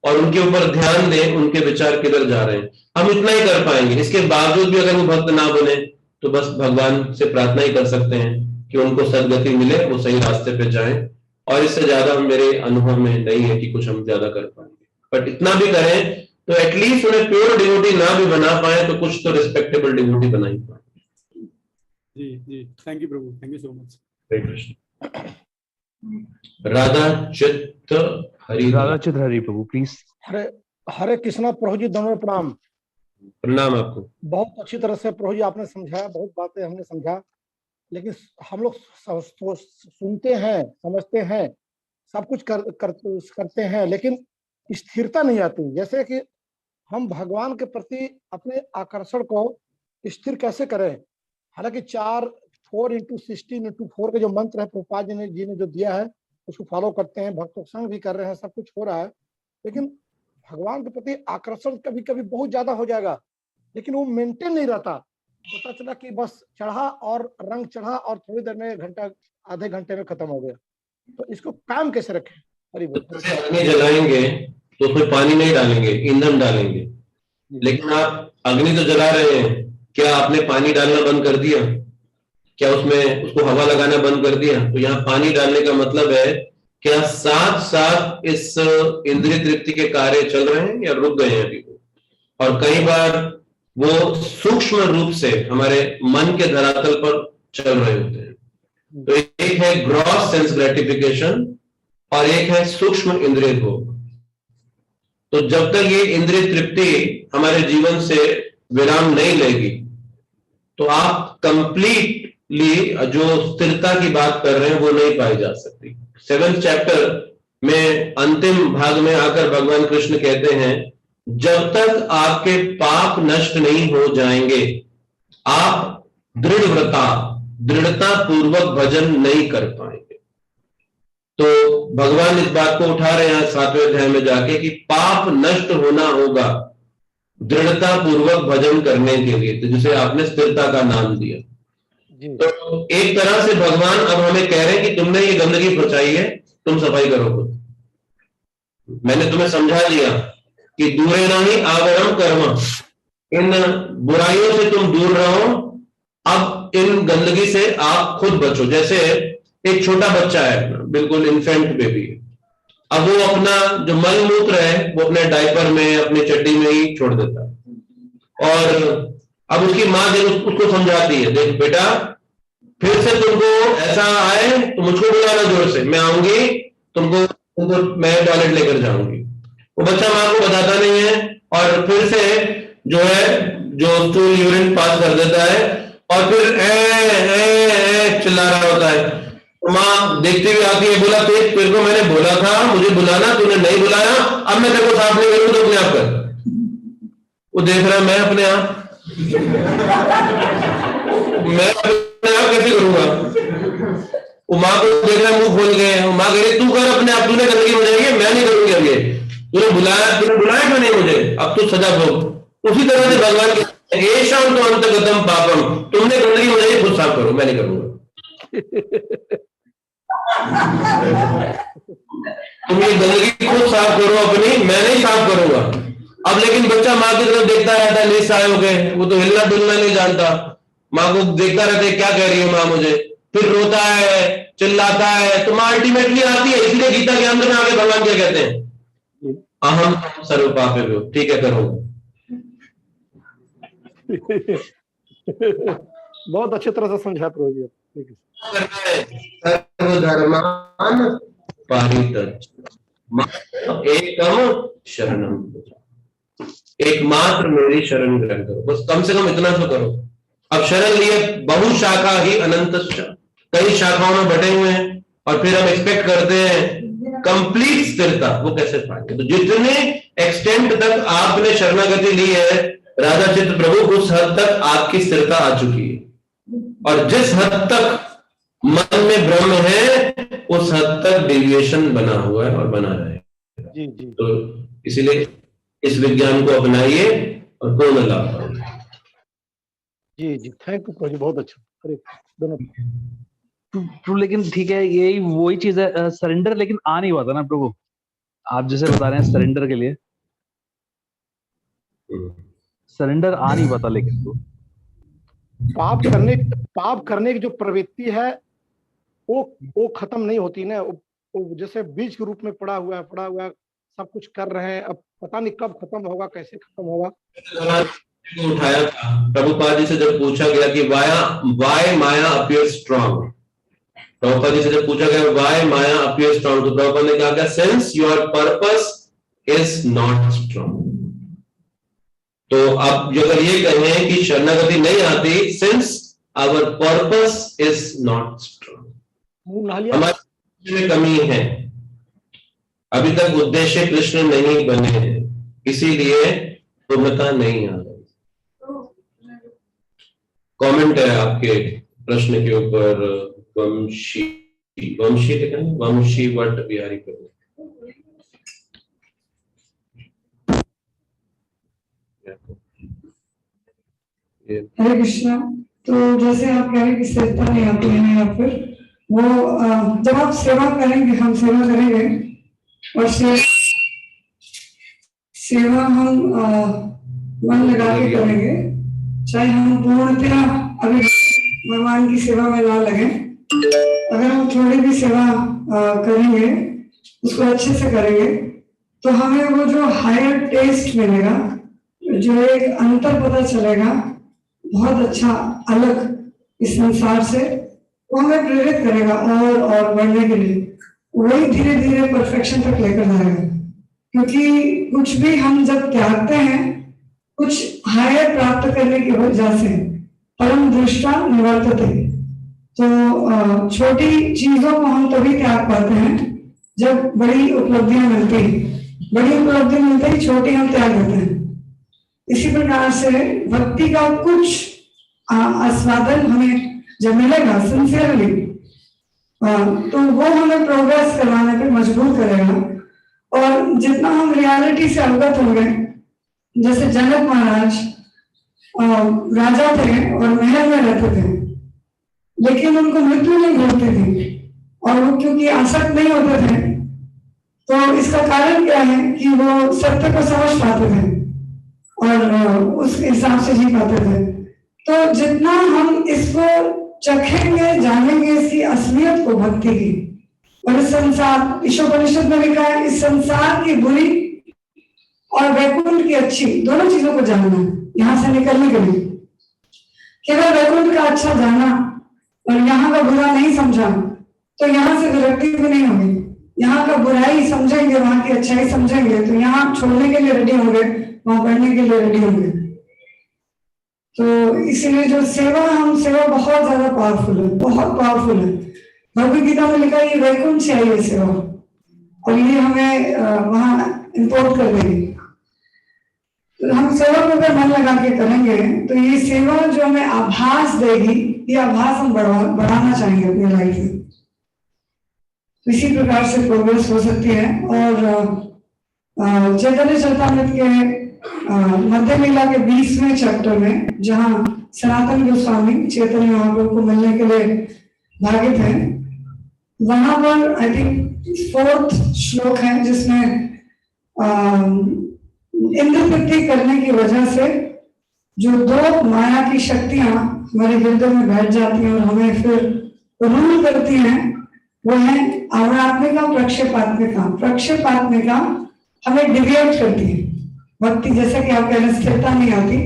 और उनके ऊपर ध्यान दें, उनके विचार किधर जा रहे हैं। हम इतना ही कर पाएंगे। इसके बावजूद भी अगर वो भक्त ना बने, तो बस भगवान से प्रार्थना ही कर सकते हैं कि उनको सदगति मिले, वो सही रास्ते पे जाएं। और इससे ज्यादा मेरे अनुभव में नहीं है कि कुछ हम ज्यादा कर पाएंगे, बट इतना भी करें तो एटलीस्ट उन्हें प्योर डिवोटी ना भी बना पाए तो कुछ तो रिस्पेक्टेबल डिवोटी बना ही पाए। जी जी, थैंक यू प्रभु, thank you so much. Hare Krishna. Radha चित्त हरि, राधा चित्त हरि प्रभु प्लीज। हरे हरे कृष्णा प्रभु जी, दोनों प्रणाम। प्रणाम आपको। बहुत अच्छी तरह से प्रभु जी आपने समझाया, बहुत बातें हमने समझा, लेकिन हम लोग सुनते हैं, समझते हैं, सब कुछ करते हैं, लेकिन स्थिरता नहीं आती। जैसे कि हम भगवान के प्रति अपने आकर्षण को स्थिर कैसे करें। हालांकि चार 4x16x4 का जो मंत्र है प्रभुपाद जी ने जो दिया है उसको फॉलो करते हैं, भक्तों संग भी कर रहे हैं, सब कुछ हो रहा है, लेकिन भगवान के प्रति आकर्षण कभी कभी बहुत ज्यादा हो जाएगा, लेकिन वो मेंटेन नहीं रहता। पता चला कि बस चढ़ा और रंग चढ़ा और थोड़ी देर में घंटा आधे घंटे में खत्म हो गया। तो इसको काम कैसे रखें? हरी बोल। जैसे अग्नि जलाएंगे तो उसमें पानी नहीं डालेंगे, ईंधन डालेंगे, लेकिन आप अग्नि तो जला रहे हैं, क्या आपने पानी डालना बंद कर दिया? क्या उसमें उसको हवा लगाना बंद कर दिया? तो यहाँ पानी डालने का मतलब है क्या साथ साथ इस इंद्रिय तृप्ति के कार्य चल रहे हैं या रुक गए हैं अभी? और कई बार वो सूक्ष्म रूप से हमारे मन के धरातल पर चल रहे होते हैं। तो एक है ग्रॉस सेंस ग्रेटिफिकेशन और एक है सूक्ष्म इंद्रिय भोग। तो जब तक ये इंद्रिय तृप्ति हमारे जीवन से विराम नहीं लेगी तो आप कंप्लीटली जो स्थिरता की बात कर रहे हैं वो नहीं पाई जा सकती। 7th चैप्टर में अंतिम भाग में आकर भगवान कृष्ण कहते हैं जब तक आपके पाप नष्ट नहीं हो जाएंगे आप दृढ़ता पूर्वक भजन नहीं कर पाएंगे। तो भगवान इस बात को उठा रहे हैं 7वें अध्याय में जाके कि पाप नष्ट होना होगा दृढ़ता पूर्वक भजन करने के लिए, तो जिसे आपने स्थिरता का नाम दिया। तो एक तरह से भगवान अब हमें कह रहे हैं कि तुमने ये गंदगी पहुंचाई है, तुम सफाई करो खुद। मैंने तुम्हें समझा दिया कि दूरे नहीं आवरम कर्म, इन बुराइयों से तुम दूर रहो, अब इन गंदगी से आप खुद बचो। जैसे एक छोटा बच्चा है, बिल्कुल इन्फेंट बेबी, अब वो अपना जो मल मूत्र है वो अपने डायपर में अपनी चड्डी में ही छोड़ देता है, और अब उसकी माँ उसको समझाती है देख बेटा फिर से तुमको ऐसा आए तो मुझको बुलाना जोर से, मैं आऊंगी तुमको मैं टॉयलेट लेकर जाऊंगी। वो बच्चा माँ को बताता नहीं है और फिर से जो है जो स्टूल यूरिन पास कर देता है और फिर ए चिल्ला रहा होता है। तो माँ देखती हुई आती है, बोला तेरे को मैंने बोला था मुझे बुलाना, तूने नहीं बुलाया, अब मैं तेरे को साफ नहीं करूँ तो अपने आप कर। वो देख रहा है मैं अपने आप कैसे करूंगा? वो माँ को देख रहा है मुंह खोल गए, माँ कह रही तू कर अपने आप, तूने गंदगी हो जाएगी, मैं नहीं करूंगी अब ये, तूने बुलाया क्यों नहीं मुझे, अब तू सजा भोग। उसी तरह से भगवान के ऐशाम तो अंतगतम पापम, तुमने गंदगी हो जाएगी खुद साफ करो, मैं नहीं करूंगा। तुम ये गंदगी खुद साफ करो अपनी, मैं नहीं साफ करूंगा। अब लेकिन बच्चा माँ की तरफ देखता रहता है निस्सहाय हो गए, वो तो हिलना डुलना नहीं जानता, माँ को देखता रहता है क्या कह रही है माँ मुझे, फिर रोता है चिल्लाता है। तो माँ अल्टीमेटली आती है। इसलिए गीता के अंदर में आगे भगवान क्या कहते हैं, अहम सर्व पापेभ्यो, ठीक है करो। बहुत अच्छी तरह से समझा प्रभु जी। सर्वधर्मान परित्यज्य एकम शरणम, एकमात्र मेरी शरण ग्रहण करो, बस कम से कम इतना तो करो। अब शरण लिए बहुशाखा ही अनंत, कई शाखाओं में बटे हुए हैं और फिर हम एक्सपेक्ट करते हैं कंप्लीट स्थिरता, वो कैसे पाएंगे? तो जितने एक्सटेंट तक आपने शरणागति ली है राधा चित्त प्रभु, उस हद तक आपकी स्थिरता आ चुकी है, और जिस हद तक मन में भ्रम है उस हद तक डेविएशन बना हुआ है और बना रहेगा। जी जी। तो इसीलिए इस विज्ञान को अपनाइए और पूर्ण लाभ पाइए। जी जी, थैंक यू प्रभु जी, बहुत अच्छा। अरे दोनों ट्रू, लेकिन ठीक है यही वही चीज है, सरेंडर लेकिन आ नहीं पाता ना प्रभु, आप जैसे बता रहे हैं सरेंडर के लिए सरेंडर आ नहीं पाता। लेकिन तो पाप करने की जो प्रवृत्ति है वो खत्म नहीं होती ना, वो जैसे बीज के रूप में पड़ा हुआ है, सब कुछ कर रहे हैं, अब पता नहीं कब खत्म होगा, कैसे खत्म होगा। उठाया था प्रभुपाद जी से जब पूछा गया कि वाई माया अपीयर स्ट्रॉन्ग, प्रभुपाद जी से जब पूछा गया वाई माया अपीयर स्ट्रॉन्ग, तो प्रभुपाद ने कहा since your purpose is not strong. तो अब जो अगर ये कहें कि शरणागति नहीं आती since our purpose is not strong, हमारे में कमी है, अभी तक उद्देश्य कृष्ण नहीं बने हैं, इसीलिए पूर्णता नहीं आ रही। कमेंट है आपके प्रश्न के ऊपर वंशी वंशी लिखा है, वंशी वट बिहारी प्रभु। हरे कृष्णा। तो जैसे आप कह रहे हैं कि स्थिरता नहीं आती है, या फिर वो जब आप सेवा करेंगे, हम सेवा करेंगे और सेवा हम मन लगा के करेंगे, चाहे हम पूर्णतया अभी भगवान की सेवा में ना लगे, अगर हम थोड़ी भी सेवा करेंगे, उसको अच्छे से करेंगे, तो हमें वो जो हायर टेस्ट मिलेगा, जो एक अंतर पता चलेगा बहुत अच्छा अलग इस संसार से, वो हमें प्रेरित करेगा और बढ़ने के लिए। वही धीरे धीरे परफेक्शन तक लेकर जाएगा, क्योंकि कुछ भी हम जब त्यागते हैं, कुछ हायर प्राप्त करने की वजह से परम दृष्टा निवर्तते। तो छोटी चीजों को हम तभी त्याग पाते हैं जब बड़ी उपलब्धियां मिलती हैं। बड़ी उपलब्धि मिलते ही छोटी हम त्याग देते हैं। इसी प्रकार से भक्ति का कुछ आस्वादन हमें जब मिलेगा सिंसियरली, तो वो हमें प्रोग्रेस करवाने पे मजबूर करेगा। और जितना हम रियलिटी से अवगत होंगे, जैसे जनक महाराज राजा थे और महल में रहते थे, लेकिन उनको मृत्यु नहीं घटती थी, और वो क्योंकि आसक्त नहीं होते थे, तो इसका कारण क्या है कि वो सत्य को समझ पाते थे और उस हिसाब से जी पाते थे। तो जितना हम इसको चखेंगे, जानेंगे इसकी असलियत को, भक्ति की, और इस संसार, ईशोपनिषद में लिखा है, इस संसार की बुरी और वैकुंठ की अच्छी दोनों चीजों को जानना है यहाँ से निकलने के लिए। केवल वैकुंठ का अच्छा जाना और यहाँ का बुरा नहीं समझा, तो यहाँ से विरक्ति भी नहीं होगी। यहाँ का बुराई समझेंगे, वहां की अच्छाई समझेंगे, तो यहाँ छोड़ने के लिए रेडी होंगे, वहां बढ़ने के लिए रेडी होंगे। तो इसीलिए जो सेवा बहुत ज्यादा पावरफुल है, बहुत पावरफुल है। भगवद गीता में लिखा है ये वैकुंठ से आई है सेवा, और ये हमें वहां इंपोर्ट कर देगी। तो हम सेवा को अगर मन लगा के करेंगे, तो ये सेवा जो हमें आभास देगी, ये आभास हम बढ़ाना चाहेंगे अपनी लाइफ में। तो इसी प्रकार से प्रोग्रेस हो सकती है। और चैतन्य चरितामृत के मध्य लीला के 20वें चैप्टर में, जहाँ सनातन गोस्वामी चैतन्य महाप्रभु को मिलने के लिए भागित हैं, वहां पर आई थिंक 4th श्लोक है, जिसमें इंद्र तृप्ति करने की वजह से जो 2 माया की शक्तियां हमारे हृदय में बैठ जाती हैं और हमें फिर रूल करती हैं, वो है आवरात्मिका, प्रक्षेपात्मिका। प्रक्षेपात्मिका हमें डिविएट करती है, भक्ति जैसे कि आप कह रहे स्थिरता नहीं आती,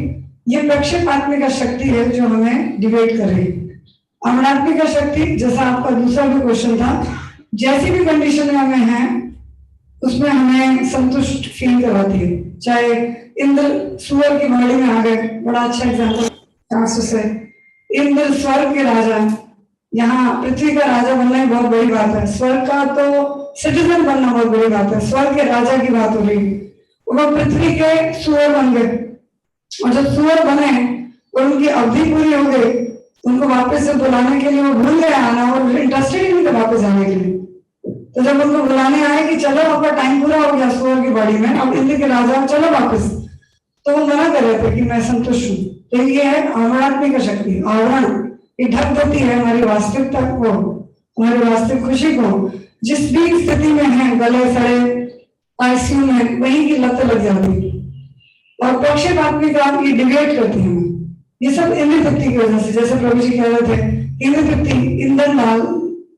ये प्रक्षेपात्मिका शक्ति है जो हमें डिविएट कर रही है। आवरात्मिका शक्ति, जैसा आपका दूसरा भी क्वेश्चन था, जैसी भी कंडीशन में हमें है उसमें हमें संतुष्ट फील करवाती है। चाहे इंद्र सुअर की बॉडी में आ गए, बड़ा अच्छा एग्जाम्पल से, इंद्र स्वर्ग के राजा, यहाँ पृथ्वी का राजा बनना बहुत बड़ी बात है, स्वर्ग का तो सिटीजन बनना बहुत बड़ी बात है। स्वर्ग के राजा की बात हो रही है, वो पृथ्वी के सुअर बन गए, और जब सुअर बने और उनकी अवधि पूरी हो गई, उनको वापस से बुलाने के लिए वो भूल गए आना, और इंटरेस्टेड ही नहीं था वापस आने के लिए। तो जब उनको बुलाने आए कि चलो आपका टाइम पूरा हो गया सुअर की बॉडी में, अब इंद्र के राजा चलो वापस, तो वो मना कर रहे थे कि मैं संतुष्ट हूँ। तो ये है आवरणात्मिक शक्ति, आवरण, ये ढक देती है हमारी वास्तविकता को, हमारी वास्तविक खुशी को। जिस भी स्थिति में है, गले सड़े आईसीयू में, वहीं की लत लग जाती है। और प्रक्षेपात्मिका ये डिवेट करती है हमें, ये सब इंद्र तृप्ति की वजह से। जैसे प्रभु जी कह रहे थे, इंद्र तृप्ति, ईंधन डाल,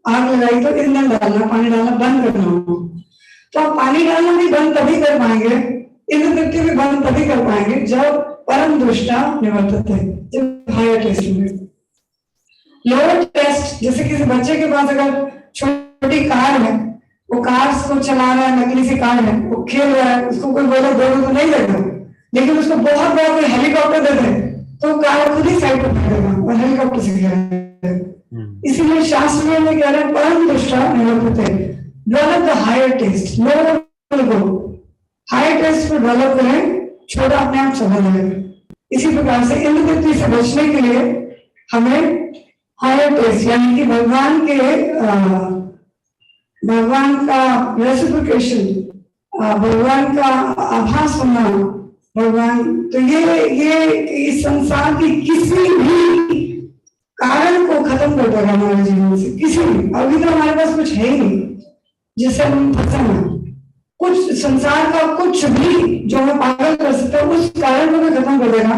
आग लगाई तो ईंधन डालना, पानी डालना बंद करना हो, तो आप पानी डालना भी बंद तभी कर पाएंगे, इंद्र तृप्ति भी बंद तभी कर पाएंगे जब परम दृष्टा निवर्तत है, जब हायर टेस्ट में। लोअर टेस्ट, जैसे किसी बच्चे के पास अगर छोटी कार है, वो कार को चला रहा है, नकली सी कार है, वो खेल रहा है, उसको कोई बोले दो तो नहीं देगा, लेकिन उसको बहुत बड़ा कोई हेलीकॉप्टर दे दे तो कार खुद ही साइड पर फेंकेगा और हेलीकॉप्टर से गिरेगा। इसीलिए शास्त्र में कह रहे हैं परम दृष्टा निवर्तत है, develop the higher taste, lower को हायर टेस्ट पर डेवलप करें, छोटा अपने आप चला जाएगा। इसी प्रकार से इंद्र तृप्ति से बचने के लिए हमें हायर टेस्ट, यानी कि भगवान का रेसिप्रोकेशन, भगवान का आभास होना, भगवान, तो ये इस संसार की किसी भी कारण को खत्म कर देगा हमारे जीवन से, किसी भी। अभी तो हमारे पास कुछ है ही नहीं जिससे हम फंसे हैं, कुछ संसार का कुछ भी जो हमें पागल कर सकता है उस कारण को भी खत्म कर देगा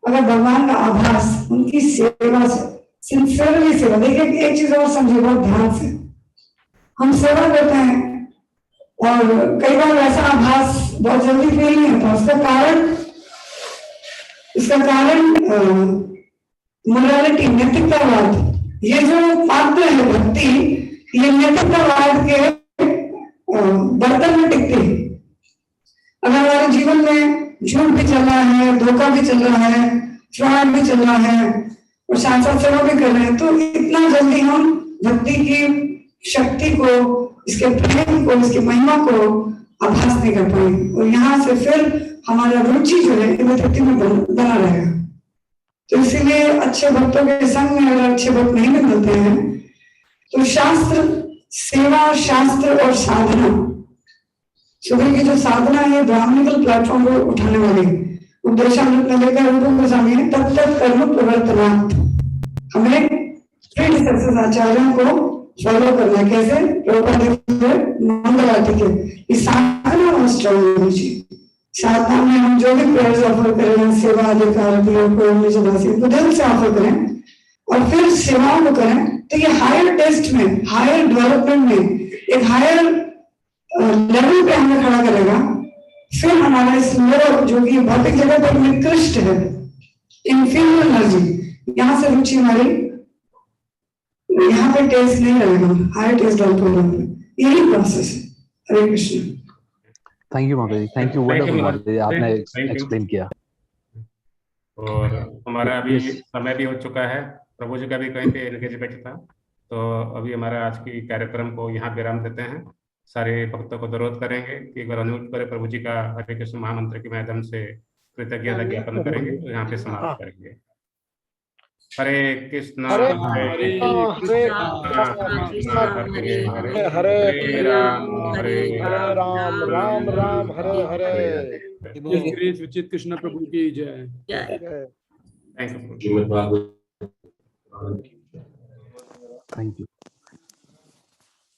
अगर भगवान का आभास, उनकी सेवा से, सिंसियरली सेवा। देखिए एक चीज और समझिए बहुत ध्यान से, हम सेवा करते हैं और कई बार ऐसा आभास बहुत जल्दी फील नहीं होता, इसका कारण मोरालिटी, नैतिकतावाद। ये जो पात्र है भक्ति, ये नैतिकतावाद के बर्तन में टिकती है। अगर हमारे जीवन में झूठ भी चल रहा है, धोखा भी चल रहा है, फ्रॉड भी चल रहा है और साथ साथ सेवा भी कर रहे हैं, तो इतना जल्दी हम भक्ति की शक्ति को, इसके प्रेम को, इसकी महिमा को आभास नहीं कर पाएंगे और यहाँ से फिर हमारा रुचि जो है भक्ति में बना रहेगा। तो इसीलिए अच्छे भक्तों के संग में अगर अच्छे भक्त नहीं मिलते हैं तो शास्त्र, सेवा, शास्त्र और साधना, सुबह की जो साधना है ब्राह्मणिकल प्लेटफॉर्म को उठाने वाली उपदेशामृत में लेकर रूपों को सामने तब तक कर्म प्रवर्तनार्थ हमें प्रीडिसेसर्स आचार्यों को फॉलो करना है। कैसे? मंगल आरती के ये साधना और स्ट्रॉन्ग होनी चाहिए। साधना में हम जो भी प्रेयर्स ऑफर करें, सेवा अधिकार को दिल से ऑफर करें और फिर सेवाओं को करें, तो ये हायर टेस्ट में, हायर डेवलपमेंट में, एक हायर लेवल पे हमें खड़ा करेगा। फिर हमारा इस लोग जो कि भौतिक जगत पर निकृष्ट है, इंफीरियर एनर्जी, यहाँ से रुचि हमारी यहाँ पे टेस्ट नहीं रहेगा, हायर टेस्ट डेवलप होगा। यही प्रोसेस है। हरे कृष्ण। थैंक यू माता जी, थैंक यू, वंडरफुल माता जी, आपने एक्सप्लेन किया। और हमारा अभी समय भी हो चुका है, प्रभु जी का भी कहीं पे एंगेजमेंट था, तो अभी हमारा आज की कार्यक्रम को यहाँ विराम देते हैं। सारे भक्तों को अनुरोध करेंगे कि अगर अनुरोध करें प्रभु जी का हरे कृष्ण महामंत्र के माध्यम से कृतज्ञता ज्ञापन करेंगे, तो यहाँ पे समाप्त करेंगे। हरे कृष्णा हरे हरे हरे राम हरे राम राम राम हरे हरे। श्री विचित कृष्ण प्रभु की जय। Thank you. Srimad Bhagavat. Thank you.